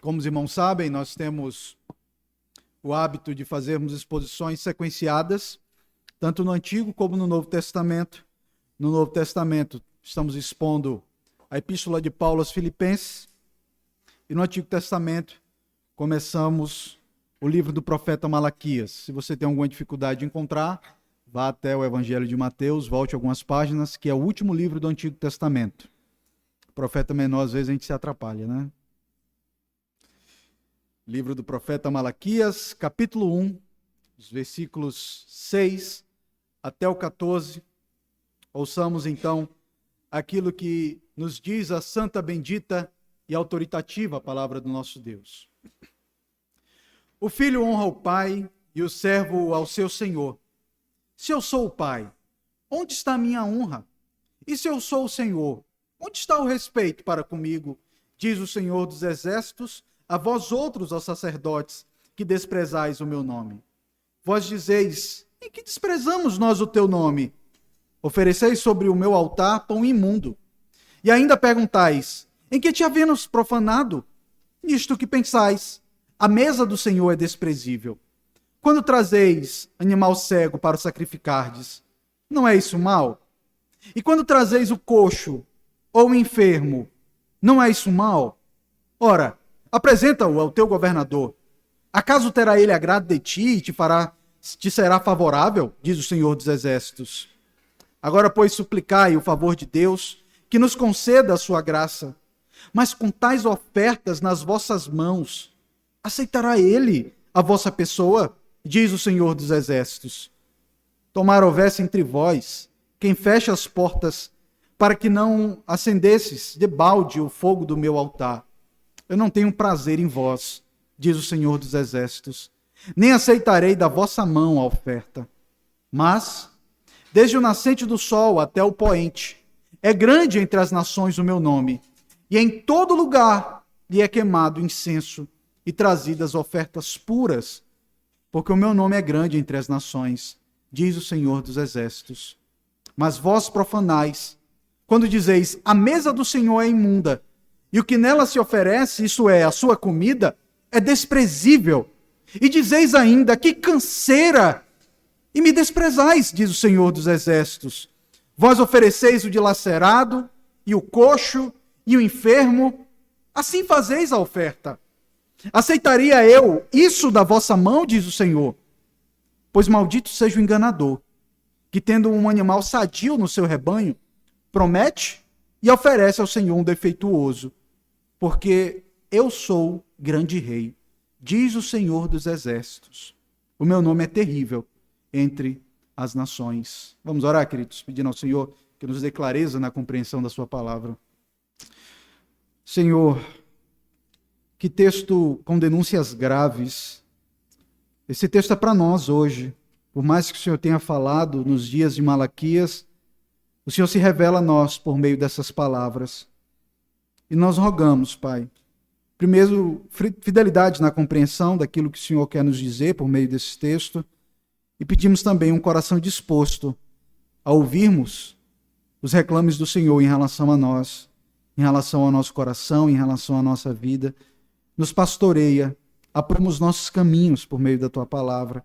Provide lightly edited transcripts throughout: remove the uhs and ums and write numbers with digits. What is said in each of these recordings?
Como os irmãos sabem, nós temos o hábito de fazermos exposições sequenciadas, tanto no Antigo como no Novo Testamento. No Novo Testamento, estamos expondo a Epístola de Paulo aos Filipenses, e no Antigo Testamento, começamos o livro do profeta Malaquias. Se você tem alguma dificuldade de encontrar, vá até o Evangelho de Mateus, volte algumas páginas, que é o último livro do Antigo Testamento. O profeta menor, às vezes, a gente se atrapalha, né? Livro do profeta Malaquias, capítulo 1, os versículos 6 até o 14. Ouçamos, então, aquilo que nos diz a santa, bendita e autoritativa palavra do nosso Deus. O filho honra o pai e o servo ao seu senhor. Se eu sou o pai, onde está a minha honra? E se eu sou o senhor, onde está o respeito para comigo? Diz o Senhor dos Exércitos, a vós outros, ó sacerdotes, que desprezais o meu nome. Vós dizeis, em que desprezamos nós o teu nome? Ofereceis sobre o meu altar pão imundo. E ainda perguntais, em que te havemos profanado? Nisto que pensais, a mesa do Senhor é desprezível. Quando trazeis animal cego para sacrificardes, não é isso mal? E quando trazeis o coxo ou o enfermo, não é isso mal? Ora, apresenta-o ao teu governador. Acaso terá ele agrado de ti e te será favorável? Diz o Senhor dos Exércitos. Agora, pois, suplicai o favor de Deus, que nos conceda a sua graça. Mas com tais ofertas nas vossas mãos, aceitará ele a vossa pessoa? Diz o Senhor dos Exércitos. Tomara houvesse entre vós quem feche as portas, para que não acendesses de balde o fogo do meu altar. Eu não tenho prazer em vós, diz o Senhor dos Exércitos, nem aceitarei da vossa mão a oferta. Mas, desde o nascente do sol até o poente, é grande entre as nações o meu nome, e em todo lugar lhe é queimado incenso e trazidas ofertas puras, porque o meu nome é grande entre as nações, diz o Senhor dos Exércitos. Mas vós profanais, quando dizeis, a mesa do Senhor é imunda, e o que nela se oferece, isso é, a sua comida, é desprezível. E dizeis ainda, que canseira! E me desprezais, diz o Senhor dos Exércitos. Vós ofereceis o dilacerado, e o coxo, e o enfermo. Assim fazeis a oferta. Aceitaria eu isso da vossa mão, diz o Senhor? Pois maldito seja o enganador, que tendo um animal sadio no seu rebanho, promete e oferece ao Senhor um defeituoso. Porque eu sou grande rei, diz o Senhor dos Exércitos. O meu nome é terrível entre as nações. Vamos orar, queridos, pedindo ao Senhor que nos dê clareza na compreensão da sua palavra. Senhor, que texto com denúncias graves. Esse texto é para nós hoje. Por mais que o Senhor tenha falado nos dias de Malaquias, o Senhor se revela a nós por meio dessas palavras. E nós rogamos, Pai, primeiro, fidelidade na compreensão daquilo que o Senhor quer nos dizer por meio desse texto, e pedimos também um coração disposto a ouvirmos os reclames do Senhor em relação a nós, em relação ao nosso coração, em relação à nossa vida. Nos pastoreia, apruma os nossos caminhos por meio da Tua palavra.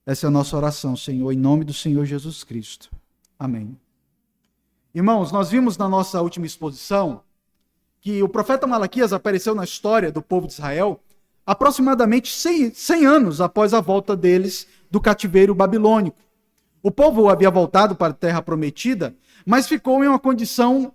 Essa é a nossa oração, Senhor, em nome do Senhor Jesus Cristo. Amém. Irmãos, nós vimos na nossa última exposição que o profeta Malaquias apareceu na história do povo de Israel aproximadamente 100 anos após a volta deles do cativeiro babilônico. O povo havia voltado para a terra prometida, mas ficou em uma condição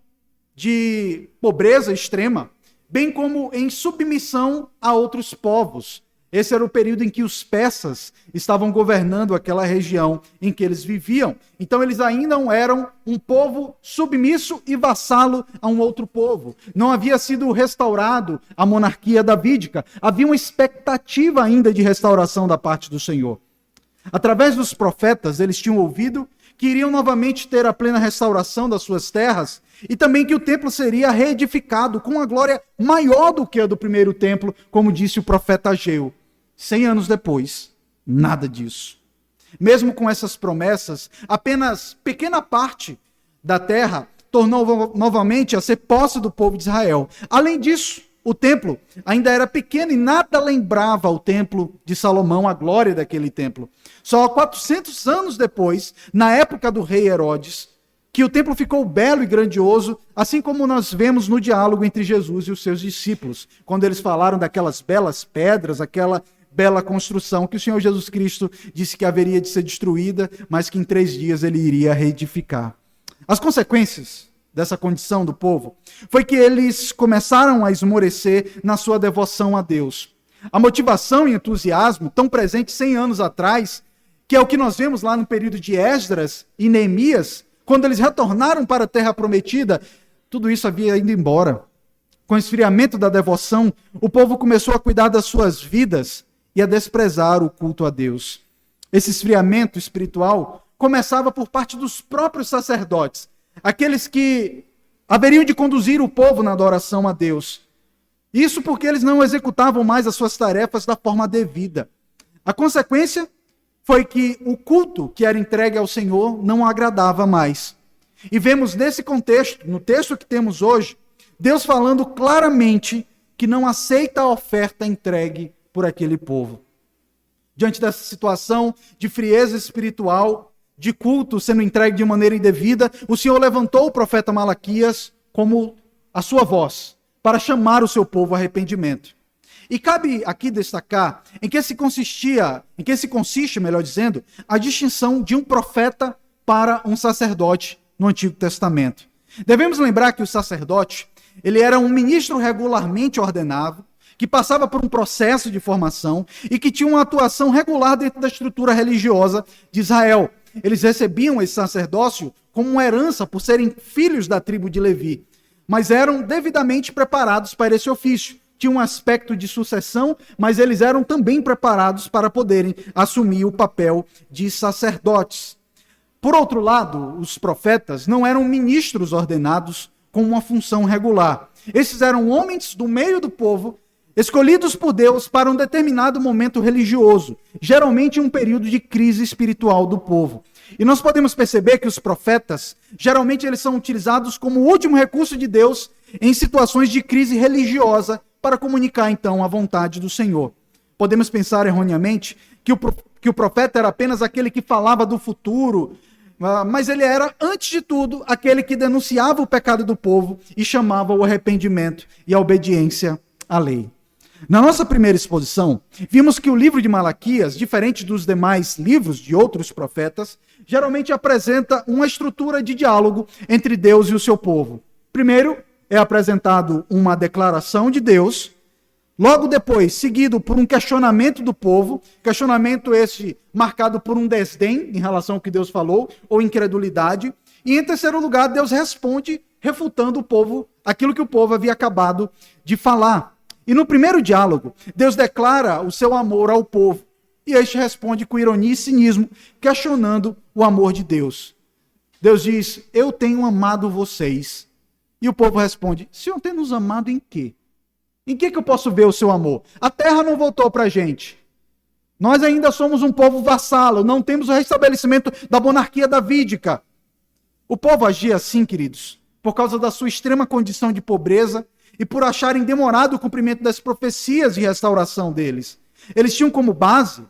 de pobreza extrema, bem como em submissão a outros povos. Esse era o período em que os persas estavam governando aquela região em que eles viviam. Então eles ainda não eram um povo submisso e vassalo a um outro povo. Não havia sido restaurado a monarquia davídica. Havia uma expectativa ainda de restauração da parte do Senhor. Através dos profetas, eles tinham ouvido que iriam novamente ter a plena restauração das suas terras e também que o templo seria reedificado com uma glória maior do que a do primeiro templo, como disse o profeta Ageu. 100 anos depois, nada disso. Mesmo com essas promessas, apenas pequena parte da terra tornou novamente a ser posse do povo de Israel. Além disso, o templo ainda era pequeno e nada lembrava o templo de Salomão, a glória daquele templo. Só 400 anos depois, na época do rei Herodes, que o templo ficou belo e grandioso, assim como nós vemos no diálogo entre Jesus e os seus discípulos, quando eles falaram daquelas belas pedras, aquela bela construção que o Senhor Jesus Cristo disse que haveria de ser destruída, mas que em 3 dias ele iria reedificar. As consequências dessa condição do povo foi que eles começaram a esmorecer na sua devoção a Deus. A motivação e entusiasmo, tão presente 100 anos atrás, que é o que nós vemos lá no período de Esdras e Neemias, quando eles retornaram para a terra prometida, tudo isso havia ido embora. Com o esfriamento da devoção, o povo começou a cuidar das suas vidas e a desprezar o culto a Deus. Esse esfriamento espiritual começava por parte dos próprios sacerdotes, aqueles que haveriam de conduzir o povo na adoração a Deus. Isso porque eles não executavam mais as suas tarefas da forma devida. A consequência foi que o culto que era entregue ao Senhor não agradava mais. E vemos nesse contexto, no texto que temos hoje, Deus falando claramente que não aceita a oferta entregue por aquele povo. Diante dessa situação de frieza espiritual, de culto sendo entregue de maneira indevida, o Senhor levantou o profeta Malaquias como a sua voz para chamar o seu povo ao arrependimento. E cabe aqui destacar em que se consiste, melhor dizendo, a distinção de um profeta para um sacerdote no Antigo Testamento. Devemos lembrar que o sacerdote, ele era um ministro regularmente ordenado, que passava por um processo de formação e que tinha uma atuação regular dentro da estrutura religiosa de Israel. Eles recebiam esse sacerdócio como uma herança por serem filhos da tribo de Levi, mas eram devidamente preparados para esse ofício. Tinha um aspecto de sucessão, mas eles eram também preparados para poderem assumir o papel de sacerdotes. Por outro lado, os profetas não eram ministros ordenados com uma função regular. Esses eram homens do meio do povo, escolhidos por Deus para um determinado momento religioso, geralmente em um período de crise espiritual do povo. E nós podemos perceber que os profetas, geralmente eles são utilizados como o último recurso de Deus em situações de crise religiosa para comunicar então a vontade do Senhor. Podemos pensar erroneamente que o profeta era apenas aquele que falava do futuro, mas ele era, antes de tudo, aquele que denunciava o pecado do povo e chamava o arrependimento e a obediência à lei. Na nossa primeira exposição, vimos que o livro de Malaquias, diferente dos demais livros de outros profetas, geralmente apresenta uma estrutura de diálogo entre Deus e o seu povo. Primeiro, é apresentado uma declaração de Deus, logo depois, seguido por um questionamento do povo, questionamento esse marcado por um desdém em relação ao que Deus falou, ou incredulidade, e em terceiro lugar, Deus responde refutando o povo, aquilo que o povo havia acabado de falar. E no primeiro diálogo, Deus declara o seu amor ao povo, e este responde com ironia e cinismo, questionando o amor de Deus. Deus diz, eu tenho amado vocês. E o povo responde, Senhor tem nos amado em quê? Em que eu posso ver o seu amor? A terra não voltou para a gente. Nós ainda somos um povo vassalo, não temos o restabelecimento da monarquia davídica. O povo agia assim, queridos, por causa da sua extrema condição de pobreza e por acharem demorado o cumprimento das profecias de restauração deles. Eles tinham como base,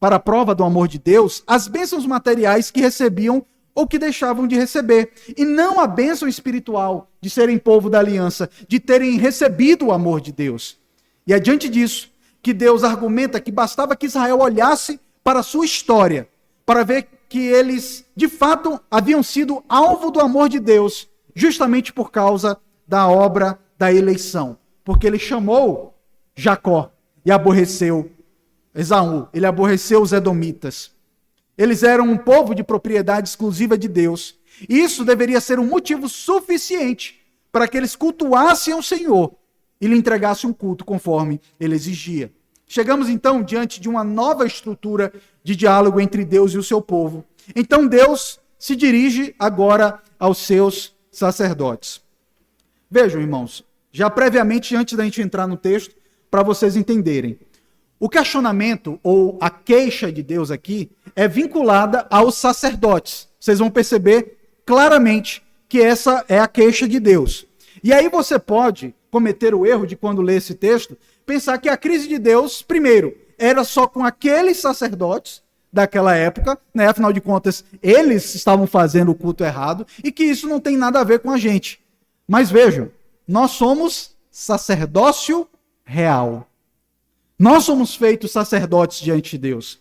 para a prova do amor de Deus, as bênçãos materiais que recebiam ou que deixavam de receber, e não a bênção espiritual de serem povo da aliança, de terem recebido o amor de Deus. E é diante disso que Deus argumenta que bastava que Israel olhasse para a sua história, para ver que eles, de fato, haviam sido alvo do amor de Deus, justamente por causa da obra da eleição. Porque ele chamou Jacó e aborreceu Esaú, ele aborreceu os edomitas. Eles eram um povo de propriedade exclusiva de Deus. E isso deveria ser um motivo suficiente para que eles cultuassem o Senhor e lhe entregassem um culto conforme ele exigia. Chegamos então diante de uma nova estrutura de diálogo entre Deus e o seu povo. Então Deus se dirige agora aos seus sacerdotes. Vejam, irmãos, já previamente, antes da gente entrar no texto, para vocês entenderem. O questionamento ou a queixa de Deus aqui é vinculada aos sacerdotes. Vocês vão perceber claramente que essa é a queixa de Deus. E aí você pode cometer o erro de, quando lê esse texto, pensar que a crise de Deus, primeiro, era só com aqueles sacerdotes daquela época, né? Afinal de contas, eles estavam fazendo o culto errado, e que isso não tem nada a ver com a gente. Mas vejam, nós somos sacerdócio real. Nós somos feitos sacerdotes diante de Deus.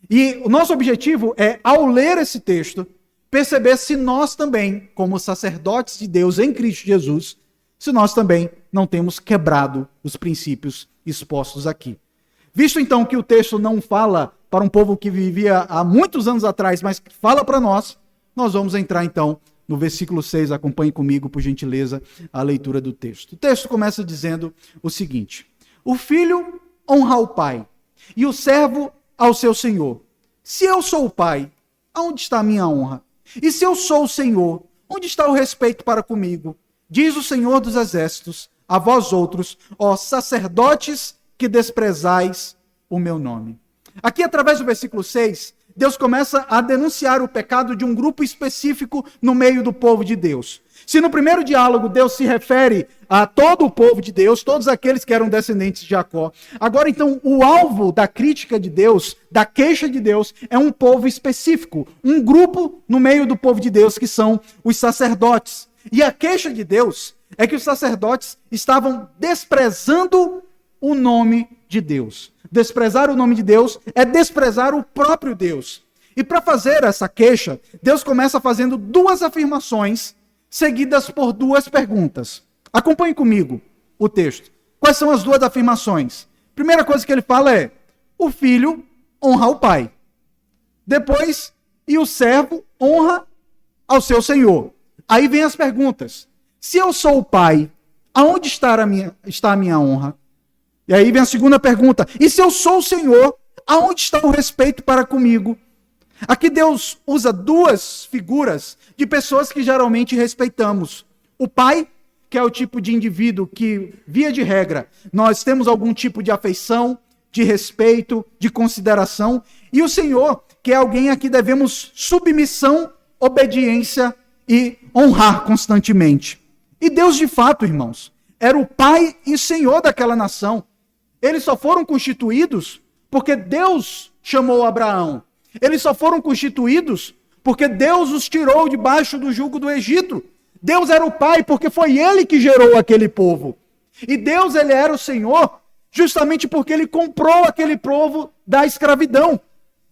E o nosso objetivo é, ao ler esse texto, perceber se nós também, como sacerdotes de Deus em Cristo Jesus, se nós também não temos quebrado os princípios expostos aqui. Visto então que o texto não fala para um povo que vivia há muitos anos atrás, mas que fala para nós, nós vamos entrar então no versículo 6, acompanhe comigo, por gentileza, a leitura do texto. O texto começa dizendo o seguinte: o filho honra o pai, e o servo ao seu senhor. Se eu sou o pai, aonde está a minha honra? E se eu sou o senhor, onde está o respeito para comigo? Diz o Senhor dos Exércitos, a vós outros, ó sacerdotes que desprezais o meu nome. Aqui, através do versículo 6, Deus começa a denunciar o pecado de um grupo específico no meio do povo de Deus. Se no primeiro diálogo Deus se refere a todo o povo de Deus, todos aqueles que eram descendentes de Jacó, agora então o alvo da crítica de Deus, da queixa de Deus, é um povo específico, um grupo no meio do povo de Deus que são os sacerdotes. E a queixa de Deus é que os sacerdotes estavam desprezando o nome de Deus. Desprezar o nome de Deus é desprezar o próprio Deus. E para fazer essa queixa, Deus começa fazendo duas afirmações seguidas por duas perguntas. Acompanhe comigo o texto. Quais são as duas afirmações? Primeira coisa que ele fala é: o filho honra o pai. Depois, e o servo honra ao seu senhor. Aí vem as perguntas. Se eu sou o pai, aonde está a minha honra? E aí vem a segunda pergunta. E se eu sou o Senhor, aonde está o respeito para comigo? Aqui Deus usa duas figuras de pessoas que geralmente respeitamos. O pai, que é o tipo de indivíduo que, via de regra, nós temos algum tipo de afeição, de respeito, de consideração. E o Senhor, que é alguém a que devemos submissão, obediência e honrar constantemente. E Deus, de fato, irmãos, era o pai e senhor daquela nação. Eles só foram constituídos porque Deus chamou Abraão. Eles só foram constituídos porque Deus os tirou debaixo do jugo do Egito. Deus era o pai porque foi ele que gerou aquele povo. E Deus, ele era o Senhor justamente porque ele comprou aquele povo da escravidão.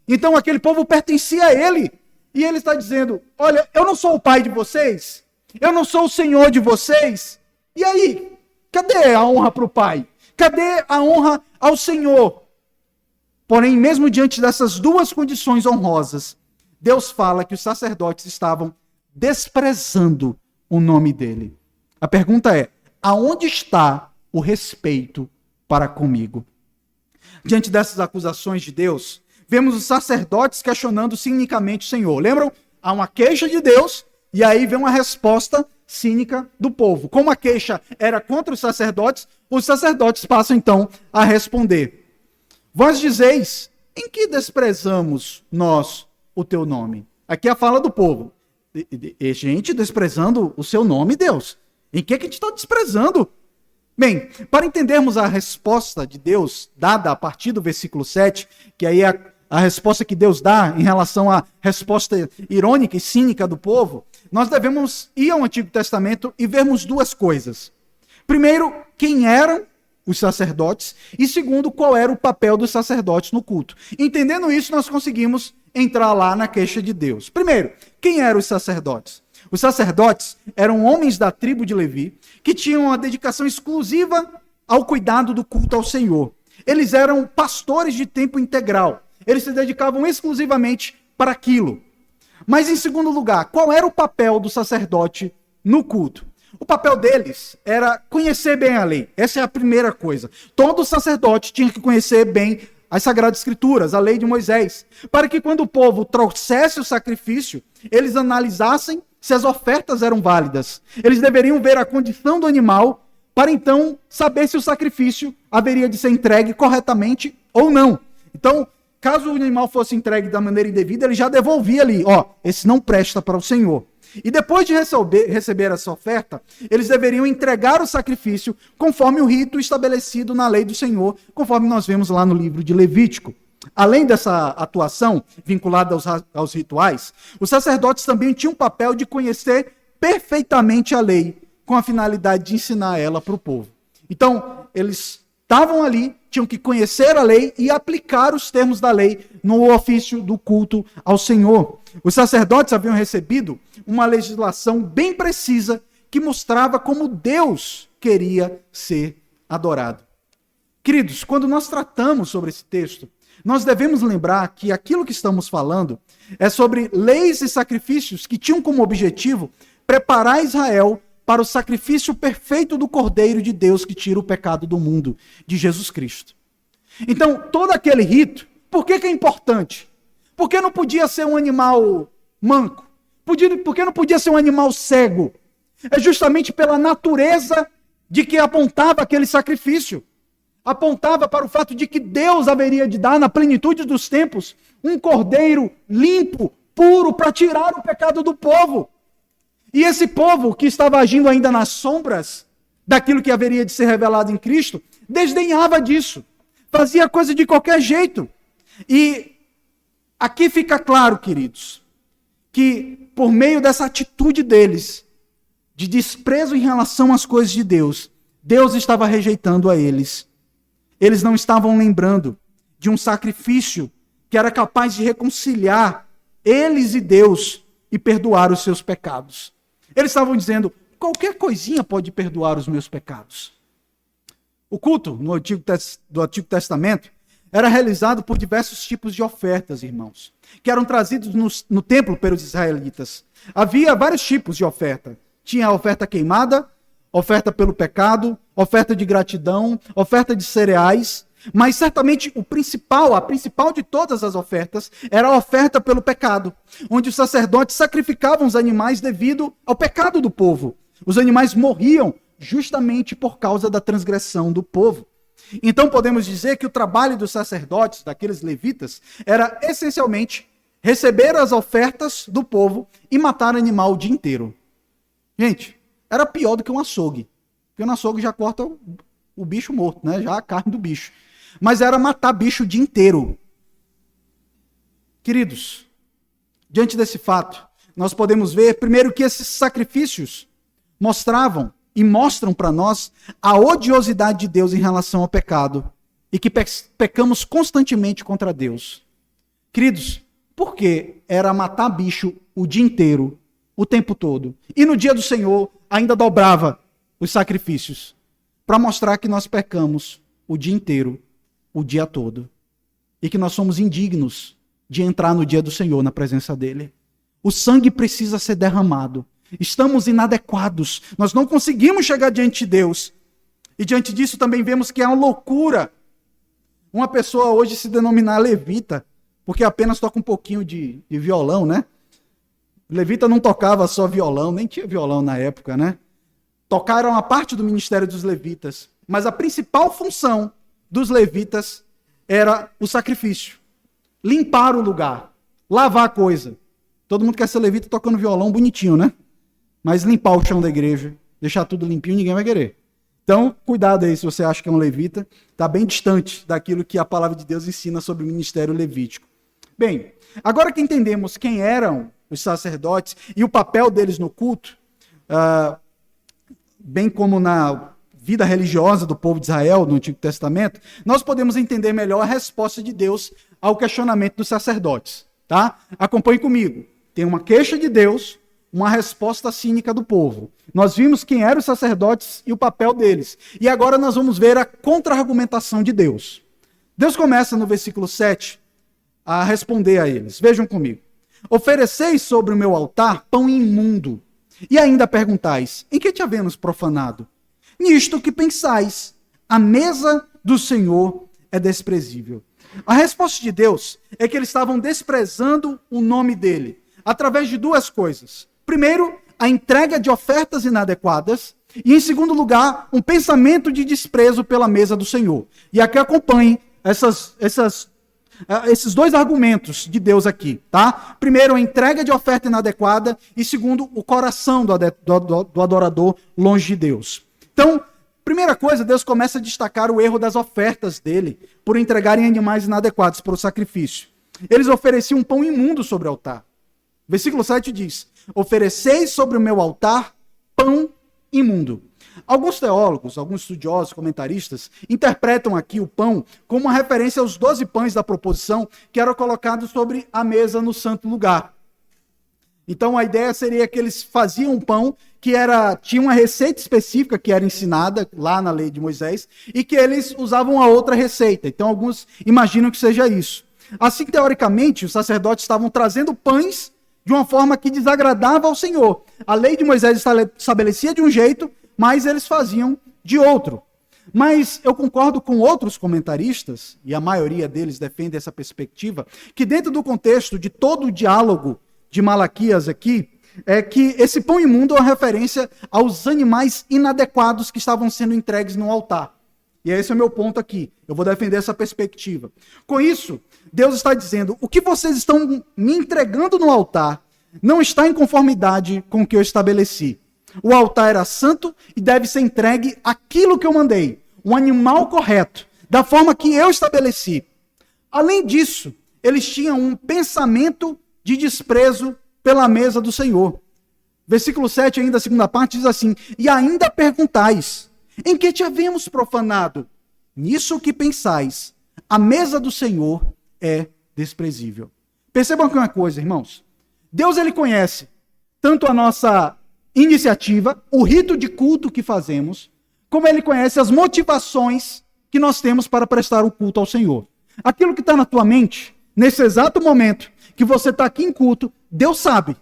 Então aquele povo pertencia a ele. E ele está dizendo: olha, eu não sou o pai de vocês, eu não sou o Senhor de vocês. E aí, cadê a honra para o pai? Cadê a honra ao Senhor? Porém, mesmo diante dessas duas condições honrosas, Deus fala que os sacerdotes estavam desprezando o nome dele. A pergunta é: aonde está o respeito para comigo? Diante dessas acusações de Deus, vemos os sacerdotes questionando cinicamente o Senhor. Lembram? Há uma queixa de Deus e aí vem uma resposta cínica do povo. Como a queixa era contra os sacerdotes passam então a responder: vós dizeis, em que desprezamos nós o teu nome? Aqui é a fala do povo. Gente desprezando o seu nome, Deus. Em que a gente está desprezando? Bem, para entendermos a resposta de Deus, dada a partir do versículo 7, que aí é a resposta que Deus dá em relação à resposta irônica e cínica do povo, nós devemos ir ao Antigo Testamento e vermos duas coisas. Primeiro, quem eram os sacerdotes, e segundo, qual era o papel dos sacerdotes no culto. Entendendo isso, nós conseguimos entrar lá na queixa de Deus. Primeiro, quem eram os sacerdotes? Os sacerdotes eram homens da tribo de Levi, que tinham uma dedicação exclusiva ao cuidado do culto ao Senhor. Eles eram pastores de tempo integral. Eles se dedicavam exclusivamente para aquilo. Mas, em segundo lugar, qual era o papel do sacerdote no culto? O papel deles era conhecer bem a lei. Essa é a primeira coisa. Todo sacerdote tinha que conhecer bem as Sagradas Escrituras, a lei de Moisés, para que quando o povo trouxesse o sacrifício, eles analisassem se as ofertas eram válidas. Eles deveriam ver a condição do animal para então saber se o sacrifício haveria de ser entregue corretamente ou não. Então, caso o animal fosse entregue da maneira indevida, ele já devolvia ali, esse não presta para o Senhor. E depois de receber essa oferta, eles deveriam entregar o sacrifício conforme o rito estabelecido na lei do Senhor, conforme nós vemos lá no livro de Levítico. Além dessa atuação vinculada aos rituais, os sacerdotes também tinham o papel de conhecer perfeitamente a lei, com a finalidade de ensinar ela para o povo. Então, eles estavam ali, tinham que conhecer a lei e aplicar os termos da lei no ofício do culto ao Senhor. Os sacerdotes haviam recebido uma legislação bem precisa que mostrava como Deus queria ser adorado. Queridos, quando nós tratamos sobre esse texto, nós devemos lembrar que aquilo que estamos falando é sobre leis e sacrifícios que tinham como objetivo preparar Israel para o sacrifício perfeito do Cordeiro de Deus que tira o pecado do mundo, de Jesus Cristo. Então, todo aquele rito, por que é importante? Por que não podia ser um animal manco? Por que não podia ser um animal cego? É justamente pela natureza de que apontava aquele sacrifício. Apontava para o fato de que Deus haveria de dar, na plenitude dos tempos, um cordeiro limpo, puro, para tirar o pecado do povo. E esse povo, que estava agindo ainda nas sombras daquilo que haveria de ser revelado em Cristo, desdenhava disso. Fazia coisa de qualquer jeito. E aqui fica claro, queridos, que por meio dessa atitude deles, de desprezo em relação às coisas de Deus, Deus estava rejeitando a eles. Eles não estavam lembrando de um sacrifício que era capaz de reconciliar eles e Deus e perdoar os seus pecados. Eles estavam dizendo, qualquer coisinha pode perdoar os meus pecados. O culto do Antigo Testamento era realizado por diversos tipos de ofertas, irmãos, que eram trazidos no templo pelos israelitas. Havia vários tipos de oferta. Tinha a oferta queimada, oferta pelo pecado, oferta de gratidão, oferta de cereais, mas certamente a principal de todas as ofertas era a oferta pelo pecado, onde os sacerdotes sacrificavam os animais devido ao pecado do povo. Os animais morriam justamente por causa da transgressão do povo. Então podemos dizer que o trabalho dos sacerdotes, daqueles levitas, era essencialmente receber as ofertas do povo e matar animal o dia inteiro. Gente, era pior do que um açougue, porque no açougue já corta o bicho morto, né? Já a carne do bicho. Mas era matar bicho o dia inteiro. Queridos, diante desse fato, nós podemos ver, primeiro, que esses sacrifícios mostravam e mostram para nós a odiosidade de Deus em relação ao pecado e que pecamos constantemente contra Deus. Queridos, por que era matar bicho o dia inteiro, o tempo todo? E no dia do Senhor ainda dobrava os sacrifícios para mostrar que nós pecamos o dia inteiro, o dia todo, e que nós somos indignos de entrar no dia do Senhor na presença dele. O sangue precisa ser derramado. Estamos inadequados. Nós não conseguimos chegar diante de Deus. E diante disso também vemos que é uma loucura uma pessoa hoje se denominar levita, porque apenas toca um pouquinho de violão, né? Levita não tocava só violão, nem tinha violão na época, né? Tocar era uma parte do ministério dos levitas. Mas a principal função dos levitas era o sacrifício. Limpar o lugar. Lavar a coisa. Todo mundo quer ser levita tocando violão bonitinho, né? Mas limpar o chão da igreja, deixar tudo limpinho, ninguém vai querer. Então, cuidado aí se você acha que é um levita. Está bem distante daquilo que a palavra de Deus ensina sobre o ministério levítico. Bem, agora que entendemos quem eram os sacerdotes e o papel deles no culto, bem como na vida religiosa do povo de Israel no Antigo Testamento, nós podemos entender melhor a resposta de Deus ao questionamento dos sacerdotes. Tá? Acompanhe comigo. Tem uma queixa de Deus, uma resposta cínica do povo. Nós vimos quem eram os sacerdotes e o papel deles. E agora nós vamos ver a contra-argumentação de Deus. Deus começa no versículo 7 a responder a eles. Vejam comigo. Ofereceis sobre o meu altar pão imundo, e ainda perguntais, em que te havemos profanado? Nisto que pensais, a mesa do Senhor é desprezível. A resposta de Deus é que eles estavam desprezando o nome dele, através de duas coisas. Primeiro, a entrega de ofertas inadequadas, e em segundo lugar, um pensamento de desprezo pela mesa do Senhor. E aqui acompanhem essas esses dois argumentos de Deus aqui, tá? Primeiro, a entrega de oferta inadequada e segundo, o coração do adorador longe de Deus. Então, primeira coisa, Deus começa a destacar o erro das ofertas dele por entregarem animais inadequados para o sacrifício. Eles ofereciam um pão imundo sobre o altar. Versículo 7 diz: ofereceis sobre o meu altar pão imundo. Alguns teólogos, alguns estudiosos, comentaristas, interpretam aqui o pão como uma referência aos 12 pães da proposição que eram colocados sobre a mesa no santo lugar. Então a ideia seria que eles faziam um pão que tinha uma receita específica que era ensinada lá na lei de Moisés e que eles usavam a outra receita. Então alguns imaginam que seja isso. Assim, teoricamente, os sacerdotes estavam trazendo pães de uma forma que desagradava ao Senhor. A lei de Moisés estabelecia de um jeito, mas eles faziam de outro. Mas eu concordo com outros comentaristas, e a maioria deles defende essa perspectiva, que dentro do contexto de todo o diálogo de Malaquias aqui, é que esse pão imundo é uma referência aos animais inadequados que estavam sendo entregues no altar. E esse é o meu ponto aqui. Eu vou defender essa perspectiva. Com isso, Deus está dizendo: o que vocês estão me entregando no altar não está em conformidade com o que eu estabeleci. O altar era santo e deve ser entregue aquilo que eu mandei, o animal correto, da forma que eu estabeleci. Além disso, eles tinham um pensamento de desprezo pela mesa do Senhor. Versículo 7, ainda a segunda parte, diz assim: e ainda perguntais, em que te havemos profanado? Nisso que pensais, a mesa do Senhor é desprezível. Percebam aqui uma coisa, irmãos. Deus, ele conhece tanto a nossa iniciativa, o rito de culto que fazemos, como ele conhece as motivações que nós temos para prestar o culto ao Senhor. Aquilo que está na tua mente, nesse exato momento que você está aqui em culto, Deus sabe.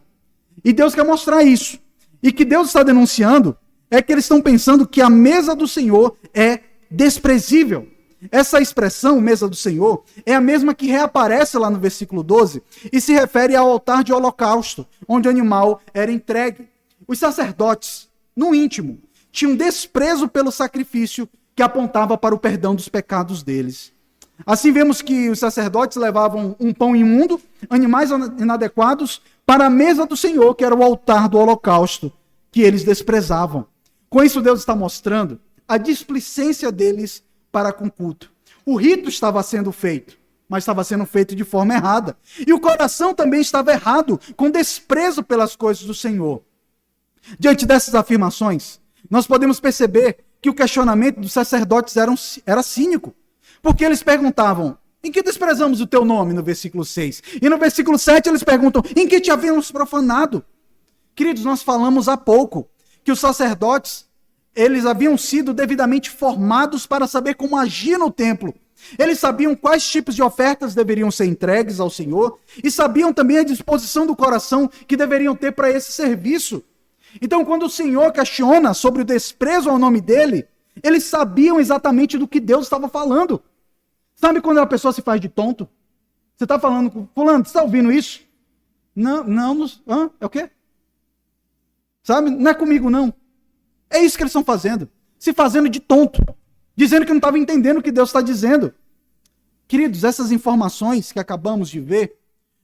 E Deus quer mostrar isso. E que Deus está denunciando é que eles estão pensando que a mesa do Senhor é desprezível. Essa expressão, mesa do Senhor, é a mesma que reaparece lá no versículo 12 e se refere ao altar de holocausto, onde o animal era entregue. Os sacerdotes, no íntimo, tinham desprezo pelo sacrifício que apontava para o perdão dos pecados deles. Assim vemos que os sacerdotes levavam um pão imundo, animais inadequados, para a mesa do Senhor, que era o altar do holocausto, que eles desprezavam. Com isso, Deus está mostrando a displicência deles para com o culto. O rito estava sendo feito, mas estava sendo feito de forma errada. E o coração também estava errado, com desprezo pelas coisas do Senhor. Diante dessas afirmações, nós podemos perceber que o questionamento dos sacerdotes era cínico. Porque eles perguntavam: em que desprezamos o teu nome? No versículo 6. E no versículo 7 eles perguntam: em que te havíamos profanado? Queridos, nós falamos há pouco que os sacerdotes, eles haviam sido devidamente formados para saber como agir no templo. Eles sabiam quais tipos de ofertas deveriam ser entregues ao Senhor e sabiam também a disposição do coração que deveriam ter para esse serviço. Então, quando o Senhor questiona sobre o desprezo ao nome dele, eles sabiam exatamente do que Deus estava falando. Sabe quando a pessoa se faz de tonto? Você está falando com fulano, você está ouvindo isso? Não, é o quê? Sabe, não é comigo não. É isso que eles estão fazendo. Se fazendo de tonto. Dizendo que não estava entendendo o que Deus está dizendo. Queridos, essas informações que acabamos de ver,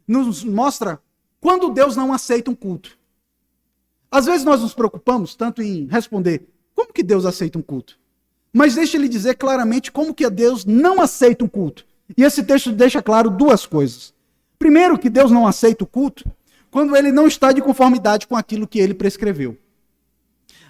nos mostra quando Deus não aceita um culto. Às vezes nós nos preocupamos tanto em responder, como que Deus aceita um culto? Mas deixa ele dizer claramente como que Deus não aceita um culto. E esse texto deixa claro duas coisas. Primeiro, que Deus não aceita o culto quando ele não está de conformidade com aquilo que ele prescreveu.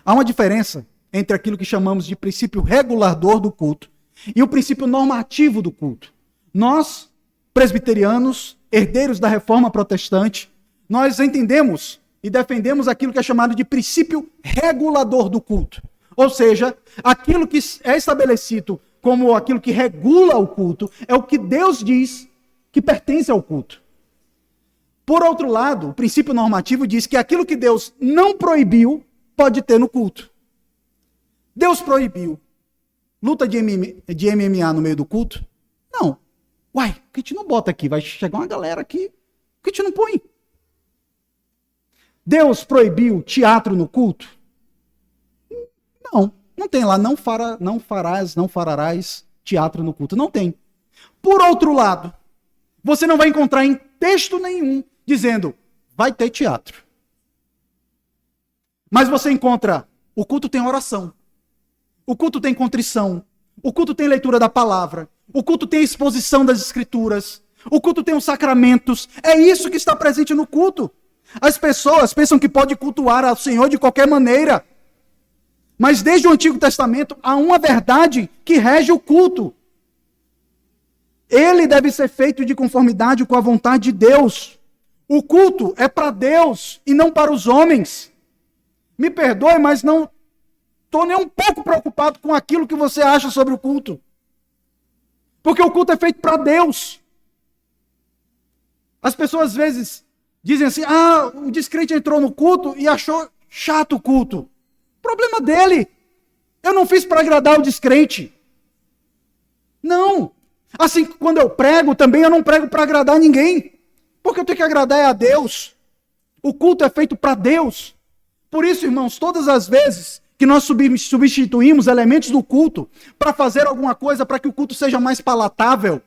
Há uma diferença entre aquilo que chamamos de princípio regulador do culto e o princípio normativo do culto. Nós, presbiterianos, herdeiros da reforma protestante, nós entendemos e defendemos aquilo que é chamado de princípio regulador do culto. Ou seja, aquilo que é estabelecido como aquilo que regula o culto é o que Deus diz que pertence ao culto. Por outro lado, o princípio normativo diz que aquilo que Deus não proibiu pode ter no culto. Deus proibiu luta de MMA no meio do culto? Não. Uai, por que a gente não bota aqui? Vai chegar uma galera aqui, por que a gente não põe? Deus proibiu teatro no culto? Não tem lá, não fararás teatro no culto. Não tem. Por outro lado, Você não vai encontrar em texto nenhum dizendo, vai ter teatro. Mas você encontra, o culto tem oração, o culto tem contrição, o culto tem leitura da palavra, o culto tem exposição das escrituras, o culto tem os sacramentos. É isso que está presente no culto. As pessoas pensam que pode cultuar ao Senhor de qualquer maneira. Mas desde o Antigo Testamento há uma verdade que rege o culto. Ele deve ser feito de conformidade com a vontade de Deus. O culto é para Deus e não para os homens. Me perdoe, mas não estou nem um pouco preocupado com aquilo que você acha sobre o culto. Porque o culto é feito para Deus. As pessoas às vezes dizem assim, o descrente entrou no culto e achou chato o culto. Problema dele. Eu não fiz para agradar o descrente. Não. Assim, quando eu prego, também eu não prego para agradar ninguém. Porque eu tenho que agradar a Deus. O culto é feito para Deus. Por isso, irmãos, todas as vezes que nós substituímos elementos do culto para fazer alguma coisa para que o culto seja mais palatável,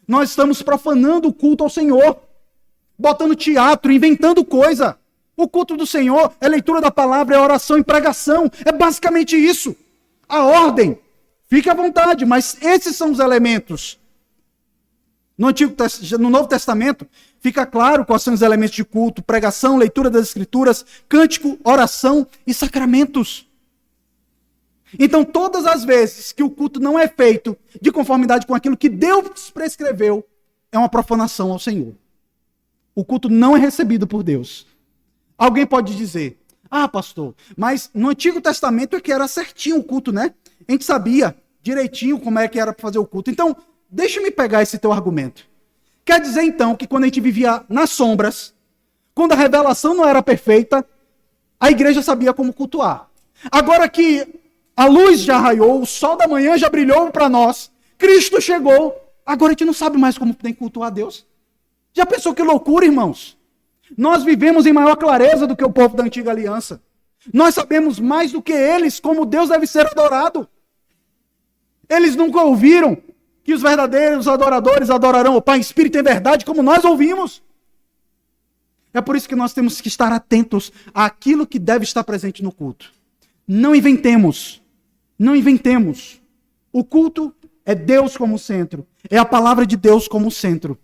nós estamos profanando o culto ao Senhor. Botando teatro, inventando coisa. O culto do Senhor é leitura da palavra, é oração e pregação. É basicamente isso. A ordem. Fique à vontade, mas esses são os elementos. No Novo Testamento, fica claro quais são os elementos de culto: pregação, leitura das Escrituras, cântico, oração e sacramentos. Então, todas as vezes que o culto não é feito de conformidade com aquilo que Deus prescreveu, é uma profanação ao Senhor. O culto não é recebido por Deus. Alguém pode dizer, pastor, mas no Antigo Testamento é que era certinho o culto, né? A gente sabia direitinho como é que era para fazer o culto. Então, deixa-me pegar esse teu argumento. Quer dizer, então, que quando a gente vivia nas sombras, quando a revelação não era perfeita, a igreja sabia como cultuar. Agora que a luz já raiou, o sol da manhã já brilhou para nós, Cristo chegou, agora a gente não sabe mais como tem que cultuar a Deus. Já pensou que loucura, irmãos? Nós vivemos em maior clareza do que o povo da antiga aliança. Nós sabemos mais do que eles como Deus deve ser adorado. Eles nunca ouviram que os verdadeiros adoradores adorarão o Pai em espírito e em verdade, como nós ouvimos. É por isso que nós temos que estar atentos àquilo que deve estar presente no culto. Não inventemos. Não inventemos. O culto é Deus como centro. É a palavra de Deus como centro.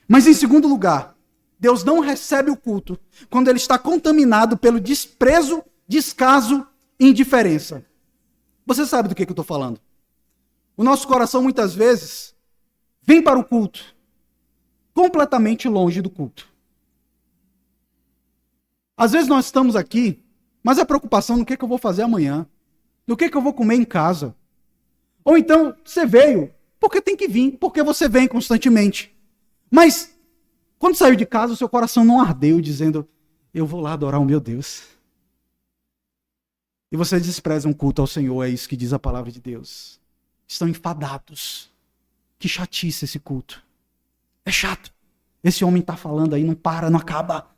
Mas em segundo lugar, Deus não recebe o culto quando ele está contaminado pelo desprezo, descaso e indiferença. Você sabe do que eu estou falando. O nosso coração muitas vezes vem para o culto completamente longe do culto. Às vezes nós estamos aqui, mas a preocupação no que eu vou fazer amanhã, no que eu vou comer em casa. Ou então, você veio, porque tem que vir, porque você vem constantemente. Mas, quando saiu de casa, o seu coração não ardeu, dizendo, eu vou lá adorar o meu Deus. E você despreza um culto ao Senhor, é isso que diz a palavra de Deus. Estão enfadados. Que chatice esse culto. É chato. Esse homem está falando aí, não para, não acaba.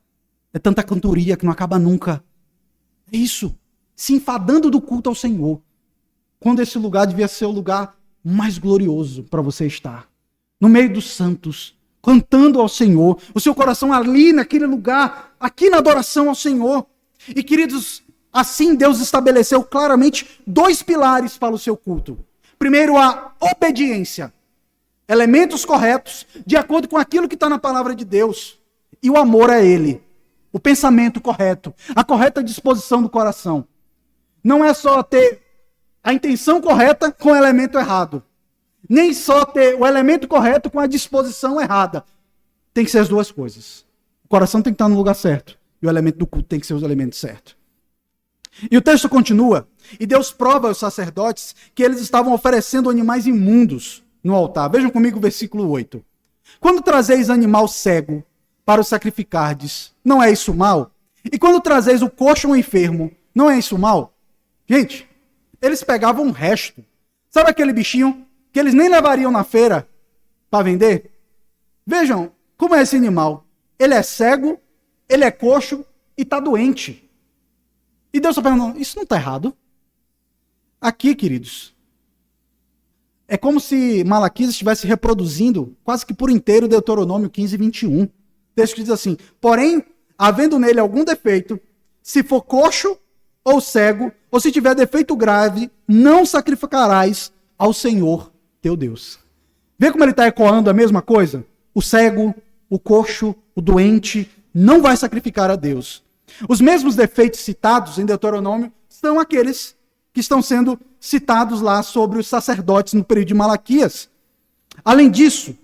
É tanta cantoria que não acaba nunca. É isso. Se enfadando do culto ao Senhor. Quando esse lugar devia ser o lugar mais glorioso para você estar. No meio dos santos. Cantando ao Senhor. O seu coração ali naquele lugar. Aqui na adoração ao Senhor. E queridos, assim Deus estabeleceu claramente 2 pilares para o seu culto. Primeiro, a obediência. Elementos corretos, de acordo com aquilo que está na palavra de Deus. E o amor a Ele. O pensamento correto. A correta disposição do coração. Não é só ter a intenção correta com o elemento errado. Nem só ter o elemento correto com a disposição errada. Tem que ser as duas coisas. O coração tem que estar no lugar certo. E o elemento do culto tem que ser os elementos certos. E o texto continua. E Deus prova aos sacerdotes que eles estavam oferecendo animais imundos no altar. Vejam comigo o versículo 8. Quando trazeis animal cego para o sacrificardes, não é isso mal? E quando trazeis o coxo ou enfermo, não é isso mal? Gente, eles pegavam um resto. Sabe aquele bichinho que eles nem levariam na feira para vender? Vejam como é esse animal. Ele é cego, ele é coxo e está doente. E Deus está perguntando, isso não está errado? Aqui, queridos, É como se Malaquias estivesse reproduzindo quase que por inteiro Deuteronômio 15, 21. O texto que diz assim: porém, havendo nele algum defeito, se for coxo ou cego, ou se tiver defeito grave, não sacrificarás ao Senhor teu Deus. Vê como ele está ecoando a mesma coisa? O cego, o coxo, o doente, não vai sacrificar a Deus. Os mesmos defeitos citados em Deuteronômio são aqueles que estão sendo citados lá sobre os sacerdotes no período de Malaquias. Além disso,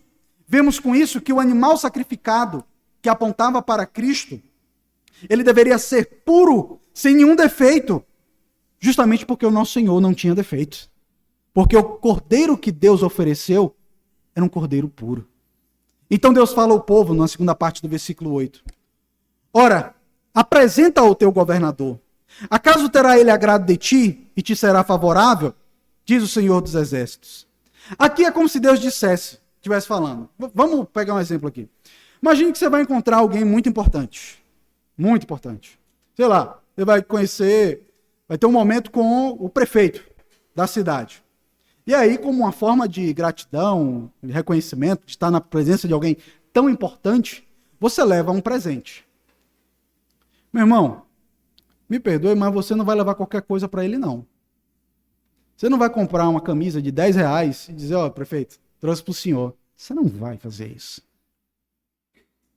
vemos com isso que o animal sacrificado que apontava para Cristo, ele deveria ser puro, sem nenhum defeito, justamente porque o nosso Senhor não tinha defeito. Porque o cordeiro que Deus ofereceu era um cordeiro puro. Então Deus fala ao povo, na segunda parte do versículo 8, ora, apresenta ao teu governador, acaso terá ele agrado de ti e te será favorável? Diz o Senhor dos Exércitos. Aqui é como se Deus estivesse falando. Vamos pegar um exemplo aqui. Imagine que você vai encontrar alguém muito importante. Muito importante. Sei lá, você vai conhecer, vai ter um momento com o prefeito da cidade. E aí, como uma forma de gratidão, de reconhecimento, de estar na presença de alguém tão importante, você leva um presente. Meu irmão, me perdoe, mas você não vai levar qualquer coisa para ele, não. Você não vai comprar uma camisa de R$10 e dizer, ó, prefeito, trouxe para o senhor. Você não vai fazer isso.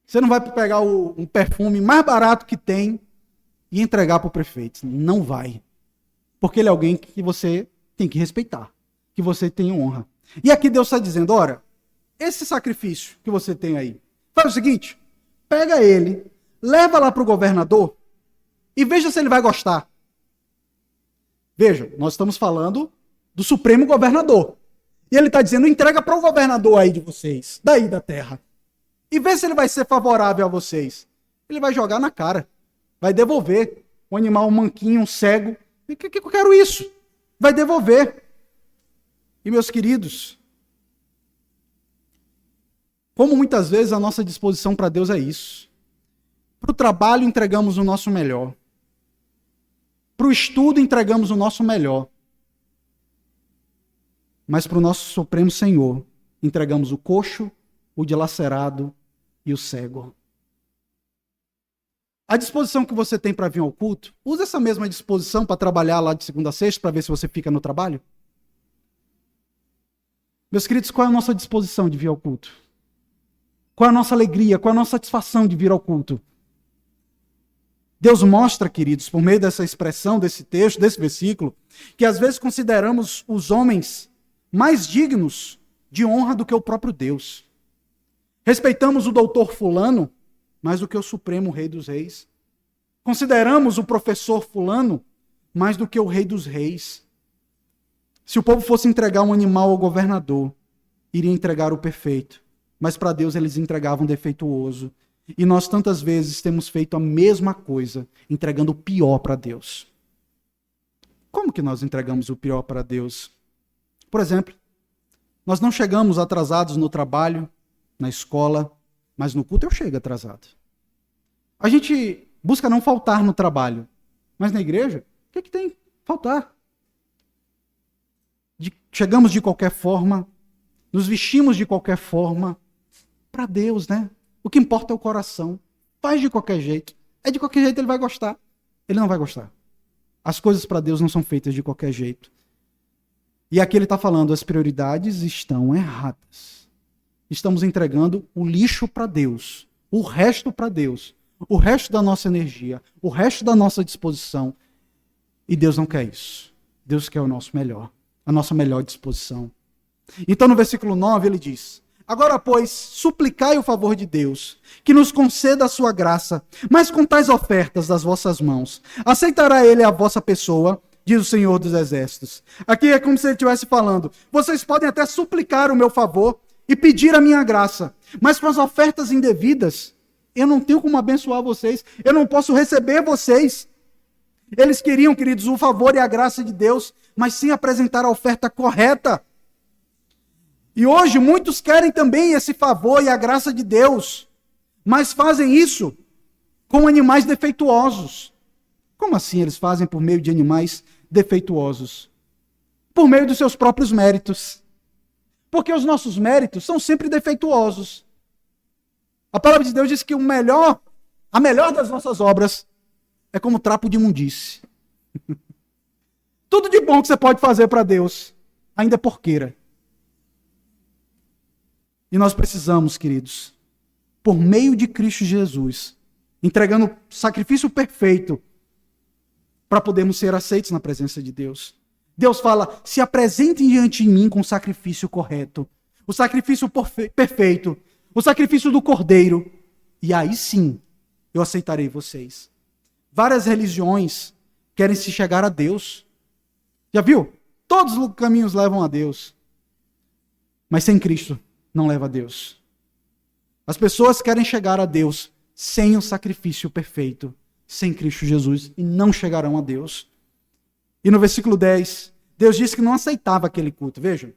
Você não vai pegar um perfume mais barato que tem e entregar para o prefeito. Não vai. Porque ele é alguém que você tem que respeitar, que você tem honra. E aqui Deus está dizendo, ora, esse sacrifício que você tem aí, faz o seguinte, pega ele, leva lá para o governador e veja se ele vai gostar. Veja, nós estamos falando do Supremo Governador. E ele está dizendo, entrega para o governador aí de vocês, daí da terra. E vê se ele vai ser favorável a vocês. Ele vai jogar na cara. Vai devolver. Um animal, um manquinho, um cego. Que eu quero isso. Vai devolver. E meus queridos, como muitas vezes a nossa disposição para Deus é isso. Para o trabalho entregamos o nosso melhor. Para o estudo entregamos o nosso melhor. Mas para o nosso Supremo Senhor entregamos o coxo, o dilacerado e o cego. A disposição que você tem para vir ao culto, usa essa mesma disposição para trabalhar lá de segunda a sexta, para ver se você fica no trabalho? Meus queridos, qual é a nossa disposição de vir ao culto? Qual é a nossa alegria? Qual é a nossa satisfação de vir ao culto? Deus mostra, queridos, por meio dessa expressão, desse texto, desse versículo, que às vezes consideramos os homens mais dignos de honra do que o próprio Deus. Respeitamos o doutor fulano mais do que o Supremo Rei dos Reis. Consideramos o professor fulano mais do que o Rei dos Reis. Se o povo fosse entregar um animal ao governador, iria entregar o perfeito. Mas para Deus eles entregavam o defeituoso. E nós tantas vezes temos feito a mesma coisa, entregando o pior para Deus. Como que nós entregamos o pior para Deus? Por exemplo, nós não chegamos atrasados no trabalho, na escola, mas no culto eu chego atrasado. A gente busca não faltar no trabalho, mas na igreja, o que tem? Faltar. Chegamos de qualquer forma, nos vestimos de qualquer forma, para Deus, né? O que importa é o coração. Faz de qualquer jeito. É de qualquer jeito ele vai gostar. Ele não vai gostar. As coisas para Deus não são feitas de qualquer jeito. E aqui ele está falando, as prioridades estão erradas. Estamos entregando o lixo para Deus, o resto para Deus, o resto da nossa energia, o resto da nossa disposição. E Deus não quer isso. Deus quer o nosso melhor, a nossa melhor disposição. Então no versículo 9 ele diz, agora, pois, suplicai o favor de Deus, que nos conceda a sua graça, mas com tais ofertas das vossas mãos, aceitará ele a vossa pessoa, diz o Senhor dos Exércitos. Aqui é como se ele estivesse falando, vocês podem até suplicar o meu favor e pedir a minha graça, mas com as ofertas indevidas, eu não tenho como abençoar vocês, eu não posso receber vocês. Eles queriam, queridos, o favor e a graça de Deus, mas sem apresentar a oferta correta. E hoje muitos querem também esse favor e a graça de Deus, mas fazem isso com animais defeituosos. Como assim eles fazem por meio de animais defeituosos? Por meio dos seus próprios méritos. Porque os nossos méritos são sempre defeituosos. A palavra de Deus diz que a melhor das nossas obras é como trapo de imundície. Tudo de bom que você pode fazer para Deus ainda é porqueira. E nós precisamos, queridos, por meio de Cristo Jesus, entregando o sacrifício perfeito para podermos ser aceitos na presença de Deus. Deus fala, se apresentem diante de mim com o sacrifício correto, o sacrifício perfeito, o sacrifício do Cordeiro, e aí sim eu aceitarei vocês. Várias religiões querem se chegar a Deus. Já viu? Todos os caminhos levam a Deus. Mas sem Cristo não leva a Deus. As pessoas querem chegar a Deus sem o sacrifício perfeito, sem Cristo Jesus, e não chegarão a Deus. E no versículo 10, Deus disse que não aceitava aquele culto. Vejam.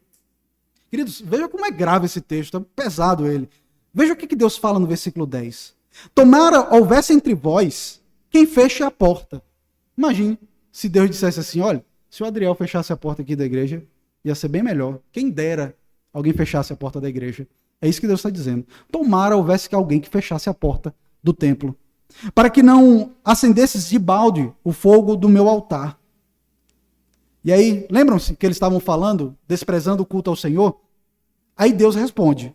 Queridos, vejam como é grave esse texto, é pesado ele. Veja o que Deus fala no versículo 10. Tomara houvesse entre vós quem feche a porta. Imagine se Deus dissesse assim, olha, se o Adriel fechasse a porta aqui da igreja, ia ser bem melhor. Quem dera alguém fechasse a porta da igreja. É isso que Deus está dizendo. Tomara houvesse alguém que fechasse a porta do templo, para que não acendesses de balde o fogo do meu altar. E aí, lembram-se que eles estavam falando, desprezando o culto ao Senhor? Aí Deus responde,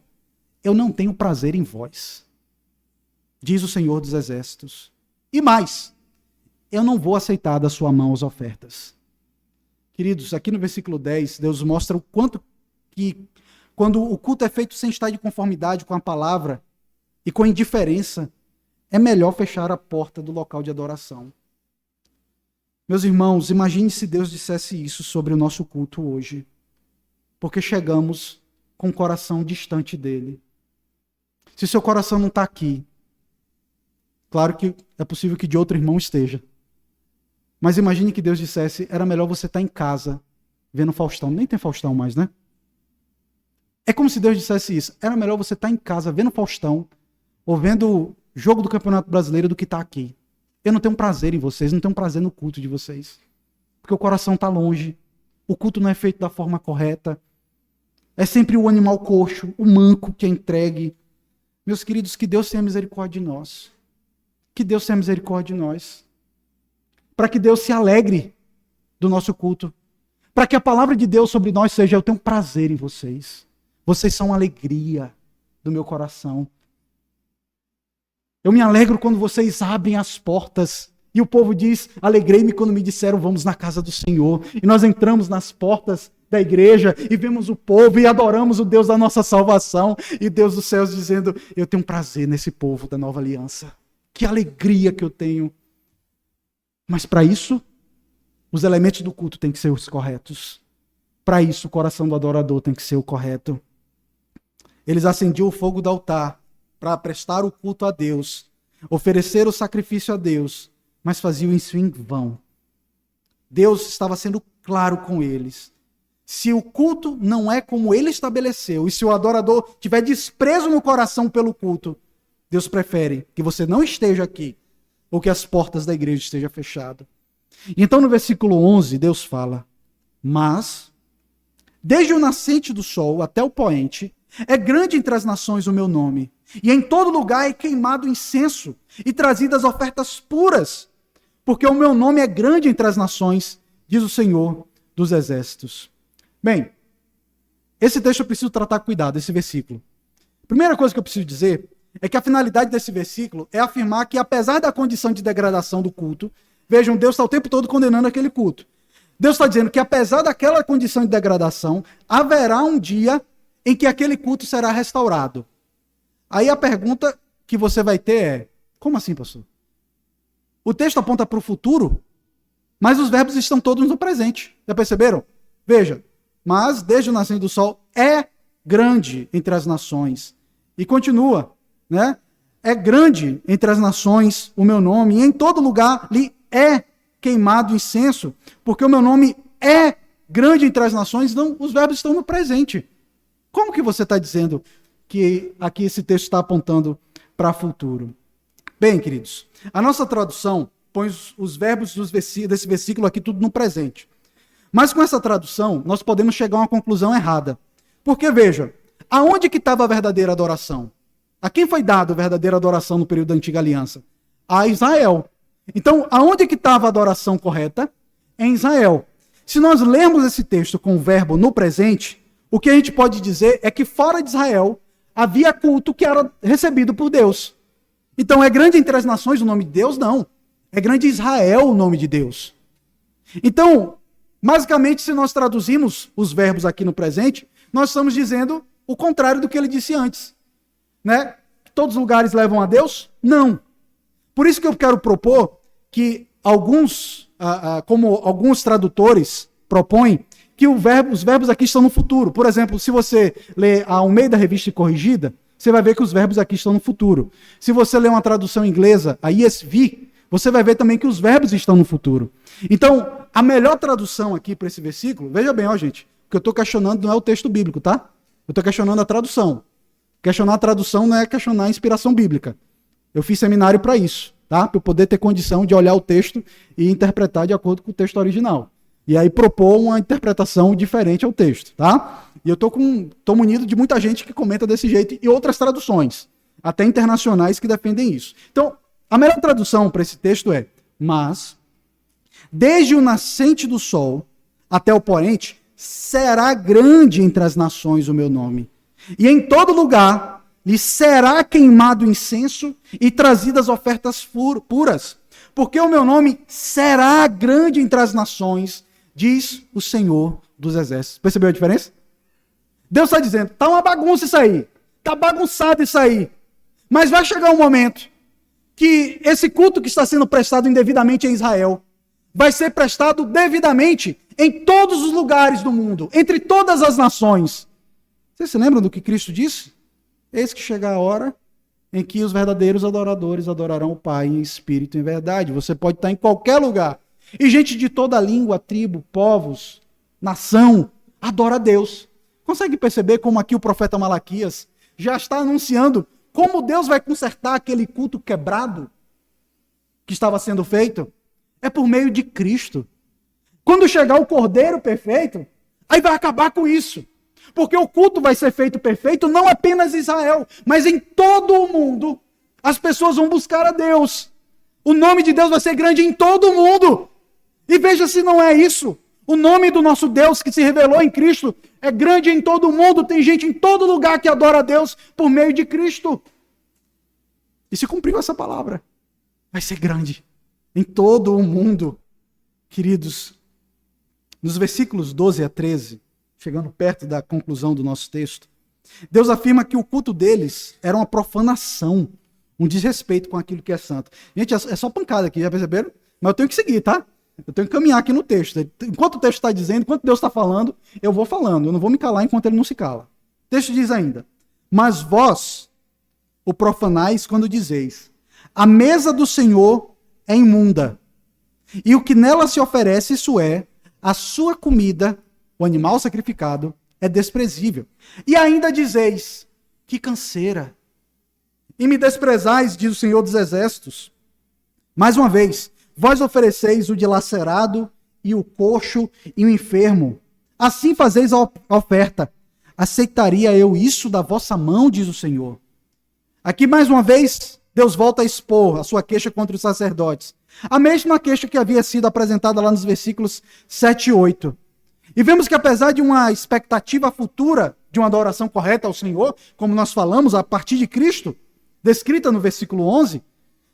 eu não tenho prazer em vós, diz o Senhor dos Exércitos. E mais, eu não vou aceitar da sua mão as ofertas. Queridos, aqui no versículo 10, Deus mostra o quanto que, quando o culto é feito sem estar de conformidade com a palavra e com indiferença, é melhor fechar a porta do local de adoração. Meus irmãos, imagine se Deus dissesse isso sobre o nosso culto hoje, porque chegamos com o coração distante dele. Se seu coração não está aqui, claro que é possível que de outro irmão esteja, mas imagine que Deus dissesse, era melhor você estar em casa, vendo Faustão. Nem tem Faustão mais, né? É como se Deus dissesse isso, era melhor você estar em casa, vendo Faustão, ou vendo o jogo do Campeonato Brasileiro do que estar aqui. Eu não tenho prazer em vocês, não tenho prazer no culto de vocês. Porque o coração está longe. O culto não é feito da forma correta. É sempre o animal coxo, o manco que é entregue. Meus queridos, que Deus tenha misericórdia de nós. Que Deus tenha misericórdia de nós. Para que Deus se alegre do nosso culto. Para que a palavra de Deus sobre nós seja, eu tenho prazer em vocês. Vocês são a alegria do meu coração. Eu me alegro quando vocês abrem as portas. E o povo diz, alegrei-me quando me disseram, vamos na casa do Senhor. E nós entramos nas portas da igreja e vemos o povo e adoramos o Deus da nossa salvação. E Deus dos céus dizendo, eu tenho prazer nesse povo da nova aliança. Que alegria que eu tenho. Mas para isso, os elementos do culto têm que ser os corretos. Para isso, o coração do adorador tem que ser o correto. Eles acendiam o fogo do altar para prestar o culto a Deus, oferecer o sacrifício a Deus, mas faziam isso em vão. Deus estava sendo claro com eles. Se o culto não é como ele estabeleceu, e se o adorador tiver desprezo no coração pelo culto, Deus prefere que você não esteja aqui, ou que as portas da igreja estejam fechadas. E então no versículo 11, Deus fala, mas, desde o nascente do sol até o poente, é grande entre as nações o meu nome, e em todo lugar é queimado incenso, e trazidas ofertas puras, porque o meu nome é grande entre as nações, diz o Senhor dos Exércitos. Bem, esse texto eu preciso tratar com cuidado, esse versículo. Primeira coisa que eu preciso dizer é que a finalidade desse versículo é afirmar que, apesar da condição de degradação do culto, vejam, Deus está o tempo todo condenando aquele culto. Deus está dizendo que, apesar daquela condição de degradação, haverá um dia em que aquele culto será restaurado. Aí a pergunta que você vai ter é, como assim, pastor? O texto aponta para o futuro, mas os verbos estão todos no presente. Já perceberam? Veja, mas desde o nascimento do sol é grande entre as nações. E continua, né? É grande entre as nações o meu nome, e em todo lugar lhe é queimado incenso, porque o meu nome é grande entre as nações, então os verbos estão no presente. Como que você está dizendo que aqui esse texto está apontando para o futuro? Bem, queridos, a nossa tradução põe os verbos desse versículo aqui tudo no presente. Mas com essa tradução, nós podemos chegar a uma conclusão errada. Porque, veja, aonde que estava a verdadeira adoração? A quem foi dada a verdadeira adoração no período da Antiga Aliança? A Israel. Então, aonde que estava a adoração correta? Em Israel. Se nós lermos esse texto com o verbo no presente, o que a gente pode dizer é que fora de Israel havia culto que era recebido por Deus. Então, é grande entre as nações o nome de Deus? Não. É grande Israel o nome de Deus. Então, basicamente, se nós traduzimos os verbos aqui no presente, nós estamos dizendo o contrário do que ele disse antes. Né? Todos os lugares levam a Deus? Não. Por isso que eu quero propor que como alguns tradutores propõem, que os verbos aqui estão no futuro. Por exemplo, se você ler a Almeida Revista e Corrigida, você vai ver que os verbos aqui estão no futuro. Se você ler uma tradução inglesa, a ESV, você vai ver também que os verbos estão no futuro. Então, a melhor tradução aqui para esse versículo, veja bem, ó gente, o que eu estou questionando não é o texto bíblico, tá? Eu estou questionando a tradução. Questionar a tradução não é questionar a inspiração bíblica. Eu fiz seminário para isso, tá? Para eu poder ter condição de olhar o texto e interpretar de acordo com o texto original. E aí propor uma interpretação diferente ao texto, tá? E eu tô munido de muita gente que comenta desse jeito e outras traduções, até internacionais, que defendem isso. Então, a melhor tradução para esse texto é: mas, desde o nascente do sol até o poente, será grande entre as nações o meu nome. E em todo lugar lhe será queimado incenso e trazidas ofertas puras. Porque o meu nome será grande entre as nações, diz o Senhor dos Exércitos. Percebeu a diferença? Deus está dizendo, está uma bagunça isso aí. Está bagunçado isso aí. Mas vai chegar um momento que esse culto que está sendo prestado indevidamente em Israel vai ser prestado devidamente em todos os lugares do mundo, entre todas as nações. Vocês se lembram do que Cristo disse? Eis que chega a hora em que os verdadeiros adoradores adorarão o Pai em espírito e em verdade. Você pode estar em qualquer lugar. E gente de toda língua, tribo, povos, nação, adora a Deus. Consegue perceber como aqui o profeta Malaquias já está anunciando como Deus vai consertar aquele culto quebrado que estava sendo feito? É por meio de Cristo. Quando chegar o Cordeiro perfeito, aí vai acabar com isso. Porque o culto vai ser feito perfeito não apenas em Israel, mas em todo o mundo. As pessoas vão buscar a Deus. O nome de Deus vai ser grande em todo o mundo. E veja se não é isso. O nome do nosso Deus que se revelou em Cristo é grande em todo o mundo. Tem gente em todo lugar que adora a Deus por meio de Cristo. E se cumpriu essa palavra, vai ser grande em todo o mundo. Queridos, nos versículos 12 a 13, chegando perto da conclusão do nosso texto, Deus afirma que o culto deles era uma profanação, um desrespeito com aquilo que é santo. Gente, é só pancada aqui, já perceberam? Mas eu tenho que seguir, tá? Eu tenho que caminhar aqui no texto. Enquanto o texto está dizendo, enquanto Deus está falando, eu vou falando. Eu não vou me calar enquanto ele não se cala. O texto diz ainda: mas vós o profanais quando dizeis, a mesa do Senhor é imunda, e o que nela se oferece, isso é, a sua comida, o animal sacrificado, é desprezível. E ainda dizeis, que canseira. E me desprezais, diz o Senhor dos Exércitos. Mais uma vez, vós ofereceis o dilacerado e o coxo e o enfermo. Assim fazeis a oferta. Aceitaria eu isso da vossa mão, diz o Senhor. Aqui mais uma vez, Deus volta a expor a sua queixa contra os sacerdotes. A mesma queixa que havia sido apresentada lá nos versículos 7 e 8. E vemos que apesar de uma expectativa futura de uma adoração correta ao Senhor, como nós falamos a partir de Cristo, descrita no versículo 11,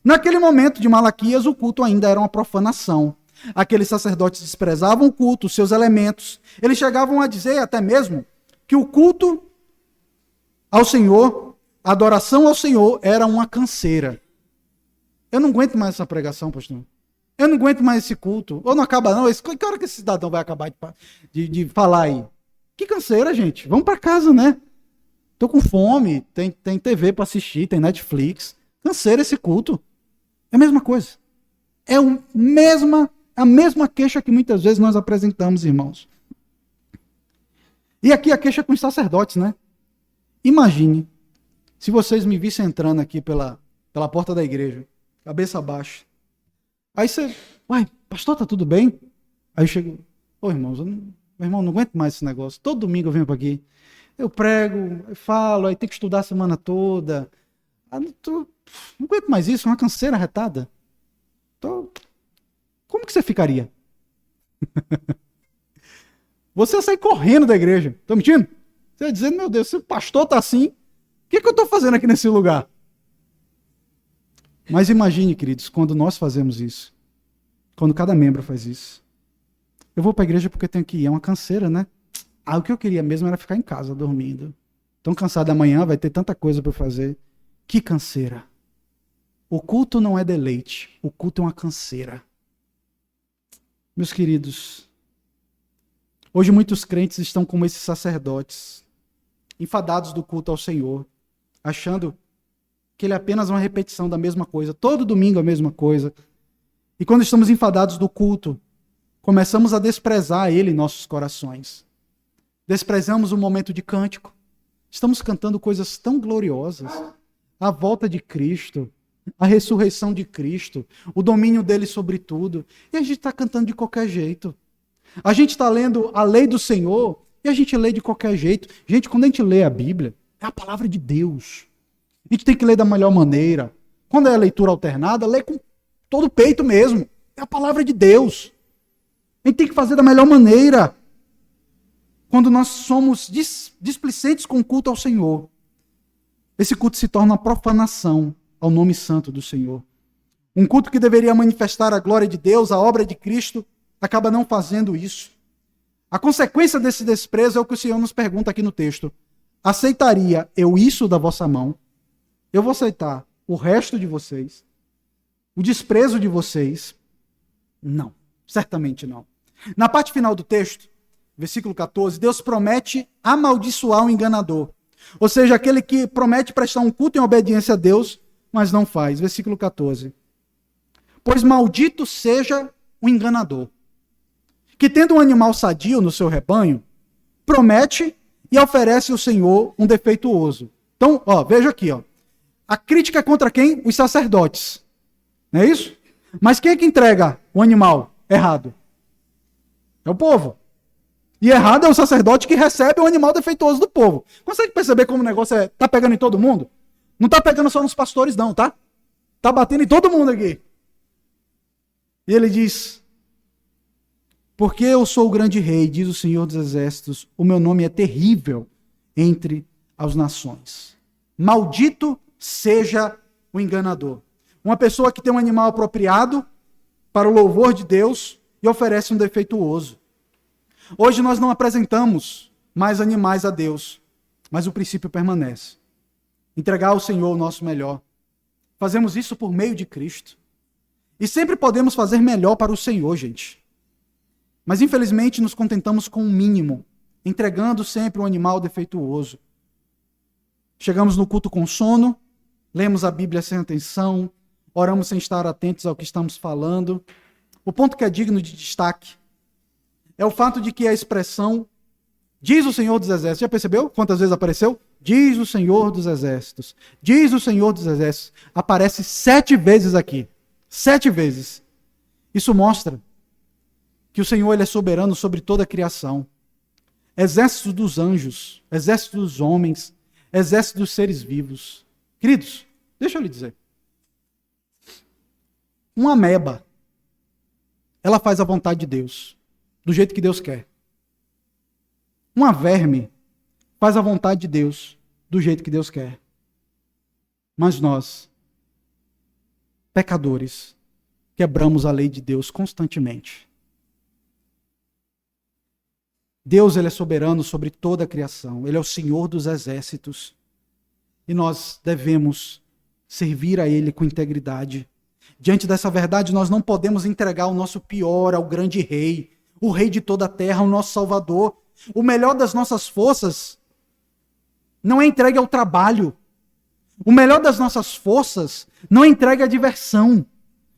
naquele momento de Malaquias o culto ainda era uma profanação. Aqueles sacerdotes desprezavam o culto, seus elementos. Eles chegavam a dizer até mesmo que o culto ao Senhor, a adoração ao Senhor era uma canseira. Eu não aguento mais essa pregação, pastor. Eu não aguento mais esse culto. Ou não acaba não. Que hora que esse cidadão vai acabar de falar aí? Que canseira, gente. Vamos para casa, né? Tô com fome, tem TV para assistir, tem Netflix. Canseira esse culto. É a mesma coisa. É a mesma queixa que muitas vezes nós apresentamos, irmãos. E aqui a queixa com os sacerdotes, né? Imagine se vocês me vissem entrando aqui pela porta da igreja, cabeça baixa. Aí você, uai, pastor, tá tudo bem? Aí eu chego, irmãos, meu irmão, não aguento mais esse negócio. Todo domingo eu venho para aqui. Eu prego, eu falo, aí tem que estudar a semana toda. Não aguento mais isso, uma canseira retada. Como que você ficaria? Você ia sair correndo da igreja. Estou mentindo? Você ia dizendo, meu Deus, se o pastor está assim, o que eu estou fazendo aqui nesse lugar? Mas imagine, queridos, quando nós fazemos isso. Quando cada membro faz isso. Eu vou para a igreja porque tenho que ir. É uma canseira, né? O que eu queria mesmo era ficar em casa, dormindo. Tão cansado amanhã, vai ter tanta coisa para fazer. Que canseira. O culto não é deleite. O culto é uma canseira. Meus queridos, hoje muitos crentes estão como esses sacerdotes, enfadados do culto ao Senhor, achando que ele é apenas uma repetição da mesma coisa, todo domingo a mesma coisa. E quando estamos enfadados do culto, começamos a desprezar ele em nossos corações. Desprezamos o momento de cântico. Estamos cantando coisas tão gloriosas. A volta de Cristo, a ressurreição de Cristo, o domínio dele sobre tudo. E a gente está cantando de qualquer jeito. A gente está lendo a lei do Senhor e a gente lê de qualquer jeito. Gente, quando a gente lê a Bíblia, é a palavra de Deus. A gente tem que ler da melhor maneira. Quando é a leitura alternada, lê com todo o peito mesmo. É a palavra de Deus. A gente tem que fazer da melhor maneira. Quando nós somos displicentes com o culto ao Senhor, esse culto se torna uma profanação ao nome santo do Senhor. Um culto que deveria manifestar a glória de Deus, a obra de Cristo, acaba não fazendo isso. A consequência desse desprezo é o que o Senhor nos pergunta aqui no texto. Aceitaria eu isso da vossa mão? Eu vou aceitar o resto de vocês? O desprezo de vocês? Não, certamente não. Na parte final do texto, versículo 14, Deus promete amaldiçoar o enganador. Ou seja, aquele que promete prestar um culto em obediência a Deus, mas não faz. Versículo 14. Pois maldito seja o enganador, que tendo um animal sadio no seu rebanho, promete e oferece ao Senhor um defeituoso. Então, veja aqui, a crítica é contra quem? Os sacerdotes. Não é isso? Mas quem é que entrega o animal errado? É o povo. E errado é o sacerdote que recebe o animal defeituoso do povo. Consegue perceber como o negócio tá pegando em todo mundo? Não tá pegando só nos pastores não, tá? Tá batendo em todo mundo aqui. E ele diz: porque eu sou o grande rei, diz o Senhor dos Exércitos, o meu nome é terrível entre as nações. Maldito seja o enganador. Uma pessoa que tem um animal apropriado para o louvor de Deus e oferece um defeituoso. Hoje nós não apresentamos mais animais a Deus, mas o princípio permanece. Entregar ao Senhor o nosso melhor. Fazemos isso por meio de Cristo. E sempre podemos fazer melhor para o Senhor, gente. Mas infelizmente nos contentamos com o mínimo, entregando sempre um animal defeituoso. Chegamos no culto com sono, lemos a Bíblia sem atenção, oramos sem estar atentos ao que estamos falando. O ponto que é digno de destaque é o fato de que a expressão diz o Senhor dos Exércitos, já percebeu quantas vezes apareceu? Diz o Senhor dos Exércitos. Diz o Senhor dos Exércitos. Aparece 7 vezes aqui. 7 vezes. Isso mostra que o Senhor ele é soberano sobre toda a criação. Exército dos anjos, exército dos homens, exército dos seres vivos. Queridos, deixa eu lhe dizer. Uma ameba, ela faz a vontade de Deus, do jeito que Deus quer. Uma verme faz a vontade de Deus, do jeito que Deus quer. Mas nós, pecadores, quebramos a lei de Deus constantemente. Deus ele é soberano sobre toda a criação. Ele é o Senhor dos exércitos. E nós devemos servir a Ele com integridade. Diante dessa verdade, nós não podemos entregar o nosso pior ao grande rei, o rei de toda a terra, o nosso Salvador. O melhor das nossas forças não é entregue ao trabalho. O melhor das nossas forças não é entregue à diversão.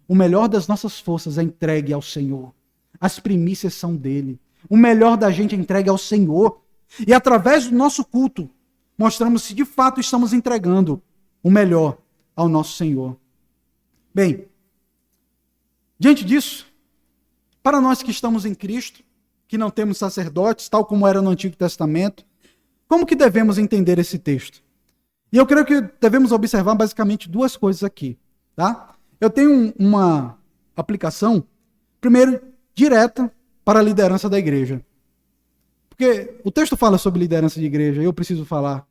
O melhor das nossas forças é entregue ao Senhor. As primícias são dele. O melhor da gente é entregue ao Senhor. E através do nosso culto, mostramos se de fato estamos entregando o melhor ao nosso Senhor. Bem, diante disso, para nós que estamos em Cristo, que não temos sacerdotes, tal como era no Antigo Testamento, como que devemos entender esse texto? E eu creio que devemos observar basicamente duas coisas aqui, tá? Eu tenho uma aplicação, primeiro, direta para a liderança da igreja. Porque o texto fala sobre liderança de igreja, eu preciso falar.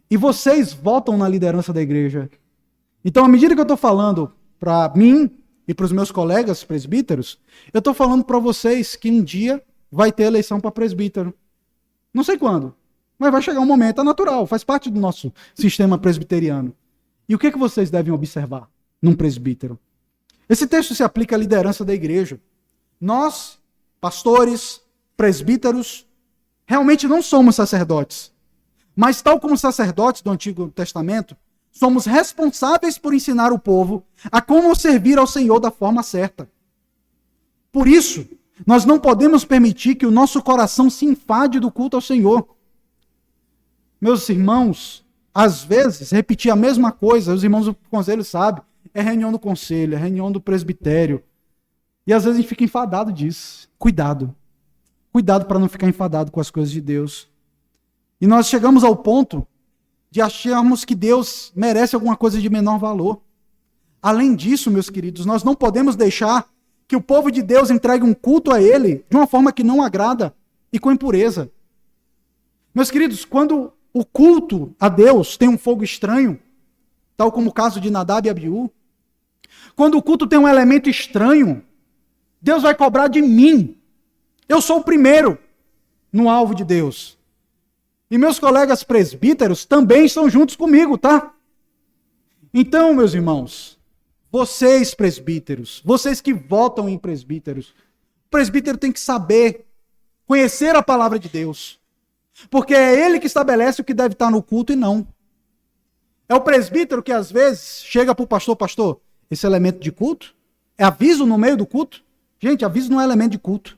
E vocês votam na liderança da igreja. Então, à medida que eu estou falando para mim e para os meus colegas presbíteros, eu estou falando para vocês que um dia vai ter eleição para presbítero. Não sei quando, mas vai chegar um momento, é natural, faz parte do nosso sistema presbiteriano. E o que vocês devem observar num presbítero? Esse texto se aplica à liderança da igreja. Nós, pastores, presbíteros, realmente não somos sacerdotes. Mas tal como os sacerdotes do Antigo Testamento, somos responsáveis por ensinar o povo a como servir ao Senhor da forma certa. Por isso, nós não podemos permitir que o nosso coração se enfade do culto ao Senhor. Meus irmãos, às vezes, repetir a mesma coisa, os irmãos do conselho sabem, é reunião do conselho, é reunião do presbitério. E às vezes a gente fica enfadado disso. Cuidado. Cuidado para não ficar enfadado com as coisas de Deus. E nós chegamos ao ponto de acharmos que Deus merece alguma coisa de menor valor. Além disso, meus queridos, nós não podemos deixar que o povo de Deus entregue um culto a Ele de uma forma que não agrada e com impureza. Meus queridos, quando o culto a Deus tem um fogo estranho, tal como o caso de Nadab e Abiú, quando o culto tem um elemento estranho, Deus vai cobrar de mim. Eu sou o primeiro no alvo de Deus. E meus colegas presbíteros também estão juntos comigo, tá? Então, meus irmãos, vocês presbíteros, vocês que votam em presbíteros, o presbítero tem que saber, conhecer a palavra de Deus. Porque é ele que estabelece o que deve estar no culto e não. É o presbítero que às vezes chega para o pastor, pastor, esse elemento de culto? É aviso no meio do culto? Gente, aviso não é elemento de culto.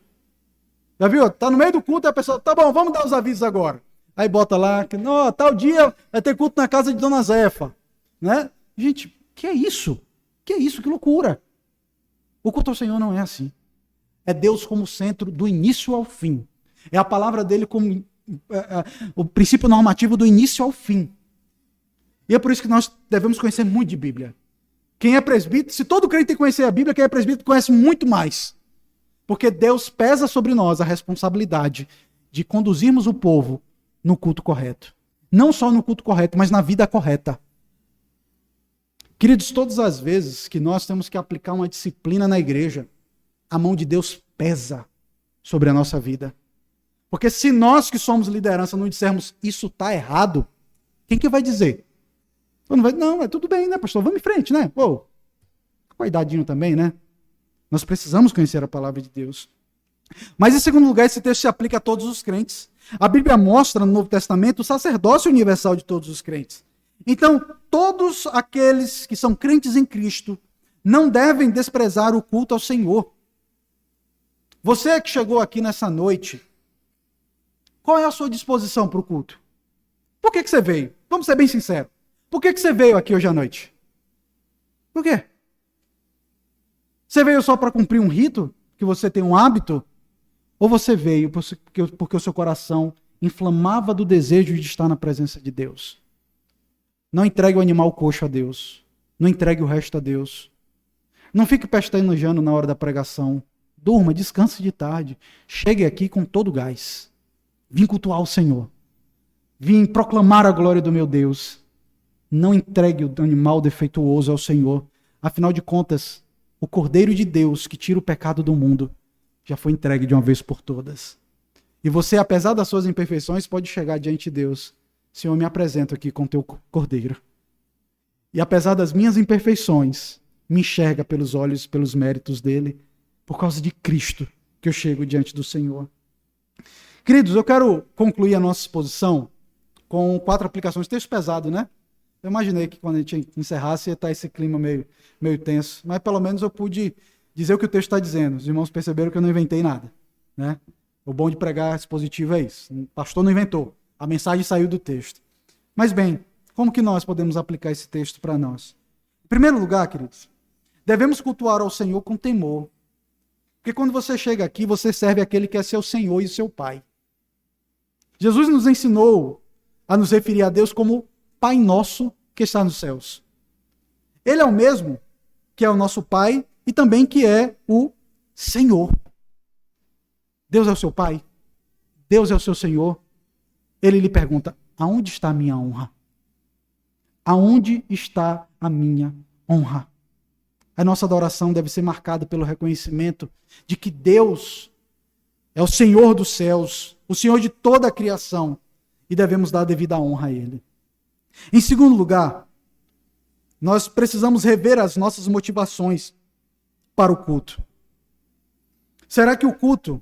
Já viu? Tá no meio do culto e a pessoa, tá bom, vamos dar os avisos agora. Aí bota lá, tal dia vai ter culto na casa de Dona Zefa. Né? Gente, que é isso? Que é isso? Que loucura. O culto ao Senhor não é assim. É Deus como centro do início ao fim. É a palavra dele como o princípio normativo do início ao fim. E é por isso que nós devemos conhecer muito de Bíblia. Quem é presbítero, se todo crente tem que conhecer a Bíblia, quem é presbítero conhece muito mais. Porque Deus pesa sobre nós a responsabilidade de conduzirmos o povo no culto correto. Não só no culto correto, mas na vida correta. Queridos, todas as vezes que nós temos que aplicar uma disciplina na igreja, a mão de Deus pesa sobre a nossa vida. Porque se nós que somos liderança não dissermos isso está errado, quem que vai dizer? Não, é tudo bem, né, pastor? Vamos em frente, né? Pô, cuidadinho também, né? Nós precisamos conhecer a palavra de Deus. Mas, em segundo lugar, esse texto se aplica a todos os crentes. A Bíblia mostra no Novo Testamento o sacerdócio universal de todos os crentes. Então, todos aqueles que são crentes em Cristo não devem desprezar o culto ao Senhor. Você que chegou aqui nessa noite, qual é a sua disposição para o culto? Por que você veio? Vamos ser bem sinceros. Por que você veio aqui hoje à noite? Por quê? Você veio só para cumprir um rito? Que você tem um hábito? Ou você veio porque o seu coração inflamava do desejo de estar na presença de Deus? Não entregue o animal coxo a Deus. Não entregue o resto a Deus. Não fique pestanejando na hora da pregação. Durma, descanse de tarde. Chegue aqui com todo o gás. Vim cultuar o Senhor. Vim proclamar a glória do meu Deus. Não entregue o animal defeituoso ao Senhor. Afinal de contas, o Cordeiro de Deus que tira o pecado do mundo já foi entregue de uma vez por todas. E você, apesar das suas imperfeições, pode chegar diante de Deus. Senhor, me apresento aqui com teu Cordeiro. E apesar das minhas imperfeições, me enxerga pelos olhos, pelos méritos dele, por causa de Cristo que eu chego diante do Senhor. Queridos, eu quero concluir a nossa exposição com 4 aplicações. Texto pesado, né? Eu imaginei que quando a gente encerrasse ia estar esse clima meio tenso, mas pelo menos eu pude dizer o que o texto está dizendo. Os irmãos perceberam que eu não inventei nada, né? O bom de pregar expositivo é isso. O pastor não inventou. A mensagem saiu do texto. Mas bem, como que nós podemos aplicar esse texto para nós? Em primeiro lugar, queridos, devemos cultuar ao Senhor com temor. Porque quando você chega aqui, você serve aquele que é seu Senhor e seu Pai. Jesus nos ensinou a nos referir a Deus como Pai Nosso que está nos céus. Ele é o mesmo que é o nosso Pai e também que é o Senhor. Deus é o seu Pai, Deus é o seu Senhor. Ele lhe pergunta: aonde está a minha honra? Aonde está a minha honra? A nossa adoração deve ser marcada pelo reconhecimento de que Deus é o Senhor dos céus, o Senhor de toda a criação, e devemos dar a devida honra a Ele. Em segundo lugar, nós precisamos rever as nossas motivações para o culto. Será que o culto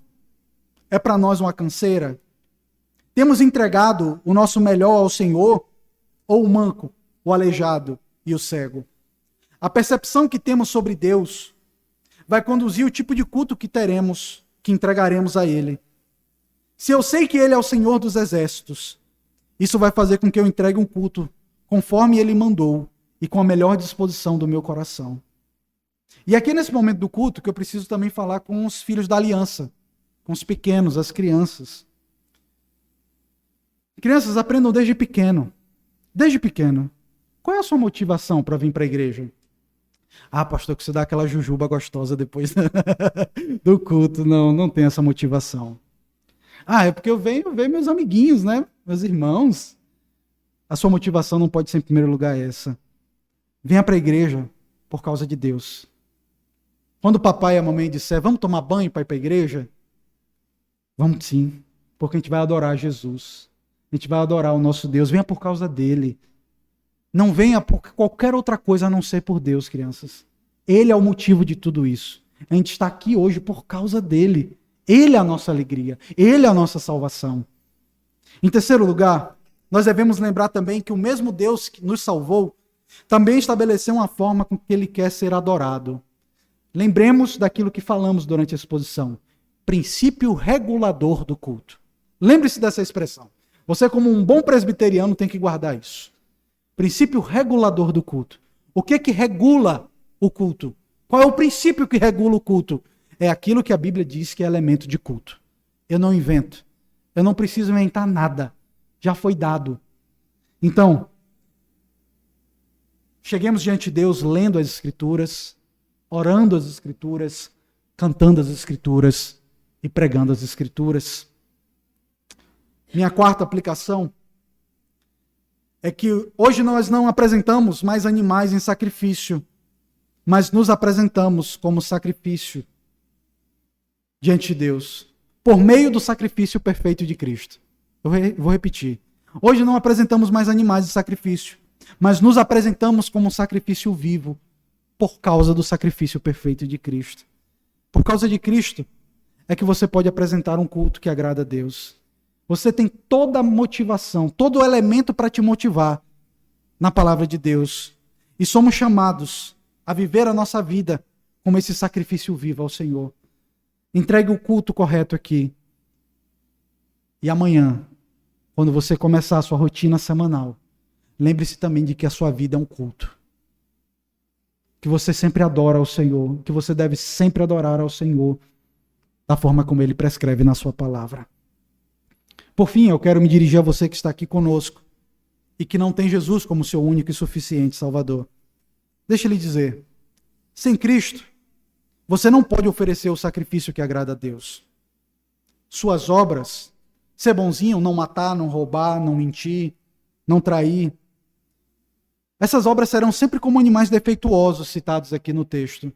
é para nós uma canseira? Temos entregado o nosso melhor ao Senhor, ou o manco, o aleijado e o cego? A percepção que temos sobre Deus vai conduzir o tipo de culto que teremos, que entregaremos a Ele. Se eu sei que Ele é o Senhor dos exércitos, isso vai fazer com que eu entregue um culto conforme Ele mandou e com a melhor disposição do meu coração. E aqui nesse momento do culto que eu preciso também falar com os filhos da aliança, com os pequenos, as crianças. Crianças, aprendam desde pequeno. Desde pequeno. Qual é a sua motivação para vir para a igreja? Ah, pastor, que você dá aquela jujuba gostosa depois do culto. Não tem essa motivação. Ah, é porque eu venho ver meus amiguinhos, né? Meus irmãos. A sua motivação não pode ser em primeiro lugar essa. Venha para a igreja por causa de Deus. Quando o papai e a mamãe disser, vamos tomar banho para ir para a igreja? Vamos sim, porque a gente vai adorar Jesus. A gente vai adorar o nosso Deus. Venha por causa dele. Não venha por qualquer outra coisa a não ser por Deus, crianças. Ele é o motivo de tudo isso. A gente está aqui hoje por causa dele. Ele é a nossa alegria. Ele é a nossa salvação. Em terceiro lugar, nós devemos lembrar também que o mesmo Deus que nos salvou também estabeleceu uma forma com que ele quer ser adorado. Lembremos daquilo que falamos durante a exposição. Princípio regulador do culto. Lembre-se dessa expressão. Você, como um bom presbiteriano, tem que guardar isso. Princípio regulador do culto. O que regula o culto? Qual é o princípio que regula o culto? É aquilo que a Bíblia diz que é elemento de culto. Eu não invento. Eu não preciso inventar nada. Já foi dado. Então, cheguemos diante de Deus lendo as Escrituras, orando as Escrituras, cantando as Escrituras e pregando as Escrituras. Minha quarta aplicação é que hoje nós não apresentamos mais animais em sacrifício, mas nos apresentamos como sacrifício diante de Deus, por meio do sacrifício perfeito de Cristo. Eu vou repetir. Hoje não apresentamos mais animais em sacrifício, mas nos apresentamos como um sacrifício vivo, por causa do sacrifício perfeito de Cristo. Por causa de Cristo é que você pode apresentar um culto que agrada a Deus. Você tem toda a motivação, todo o elemento para te motivar na palavra de Deus. E somos chamados a viver a nossa vida como esse sacrifício vivo ao Senhor. Entregue o culto correto aqui. E amanhã, quando você começar a sua rotina semanal, lembre-se também de que a sua vida é um culto. Que você sempre adora ao Senhor, que você deve sempre adorar ao Senhor da forma como Ele prescreve na sua palavra. Por fim, eu quero me dirigir a você que está aqui conosco e que não tem Jesus como seu único e suficiente Salvador. Deixa eu lhe dizer, sem Cristo, você não pode oferecer o sacrifício que agrada a Deus. Suas obras, ser bonzinho, não matar, não roubar, não mentir, não trair, essas obras serão sempre como animais defeituosos citados aqui no texto.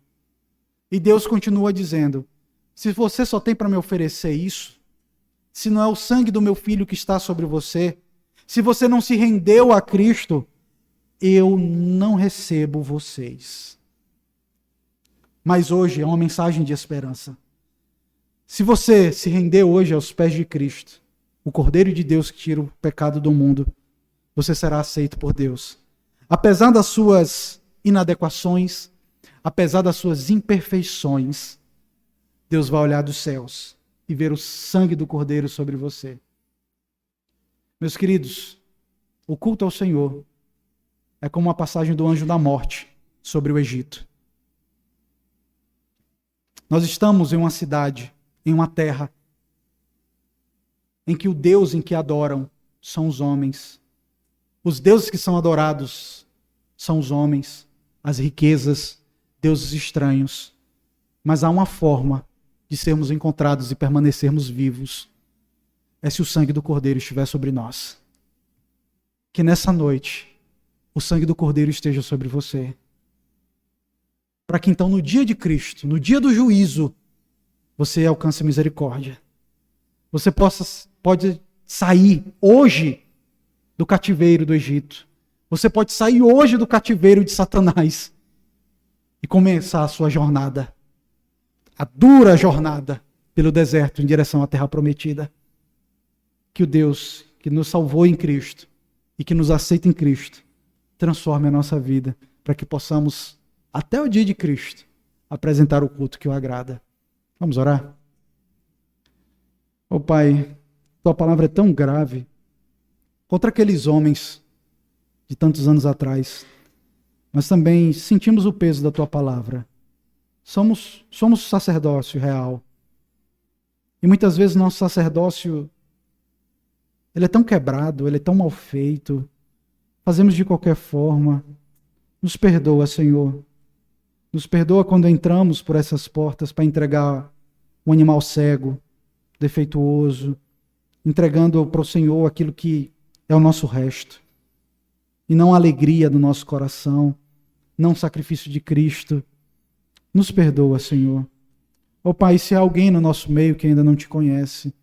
E Deus continua dizendo, se você só tem para me oferecer isso, se não é o sangue do meu filho que está sobre você, se você não se rendeu a Cristo, eu não recebo vocês. Mas hoje é uma mensagem de esperança. Se você se render hoje aos pés de Cristo, o Cordeiro de Deus que tira o pecado do mundo, você será aceito por Deus. Apesar das suas inadequações, apesar das suas imperfeições, Deus vai olhar dos céus e ver o sangue do Cordeiro sobre você. Meus queridos, o culto ao Senhor é como a passagem do anjo da morte sobre o Egito. Nós estamos em uma cidade, em uma terra, em que o Deus em que adoram são os homens. Os deuses que são adorados são os homens, as riquezas, deuses estranhos. Mas há uma forma de sermos encontrados e permanecermos vivos. É se o sangue do Cordeiro estiver sobre nós. Que nessa noite o sangue do Cordeiro esteja sobre você. Para que então no dia de Cristo, no dia do juízo, você alcance misericórdia. Você pode sair hoje do cativeiro do Egito. Você pode sair hoje do cativeiro de Satanás e começar a sua jornada. A dura jornada pelo deserto em direção à terra prometida. Que o Deus que nos salvou em Cristo e que nos aceita em Cristo transforme a nossa vida para que possamos, até o dia de Cristo, apresentar o culto que o agrada. Vamos orar? Ó Pai, Tua palavra é tão grave contra aqueles homens de tantos anos atrás. Mas também sentimos o peso da Tua palavra. Somos sacerdócio real. E muitas vezes nosso sacerdócio ele é tão quebrado, ele é tão mal feito. Fazemos de qualquer forma. Nos perdoa, Senhor. Nos perdoa quando entramos por essas portas para entregar um animal cego, defeituoso, entregando para o Senhor aquilo que é o nosso resto. E não a alegria do nosso coração, não o sacrifício de Cristo. Nos perdoa, Senhor. Ó Pai, se há alguém no nosso meio que ainda não te conhece,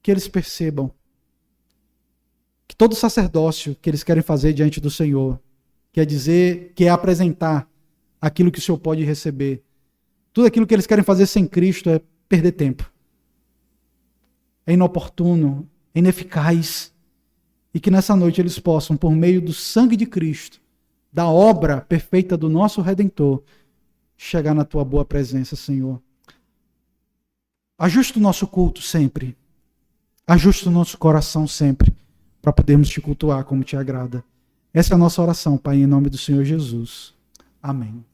que eles percebam que todo sacerdócio que eles querem fazer diante do Senhor, quer dizer, que é apresentar aquilo que o Senhor pode receber. Tudo aquilo que eles querem fazer sem Cristo é perder tempo. É inoportuno, é ineficaz. E que nessa noite eles possam, por meio do sangue de Cristo, da obra perfeita do nosso Redentor, chegar na Tua boa presença, Senhor. Ajusta o nosso culto sempre. Ajusta o nosso coração sempre, para podermos Te cultuar como Te agrada. Essa é a nossa oração, Pai, em nome do Senhor Jesus. Amém.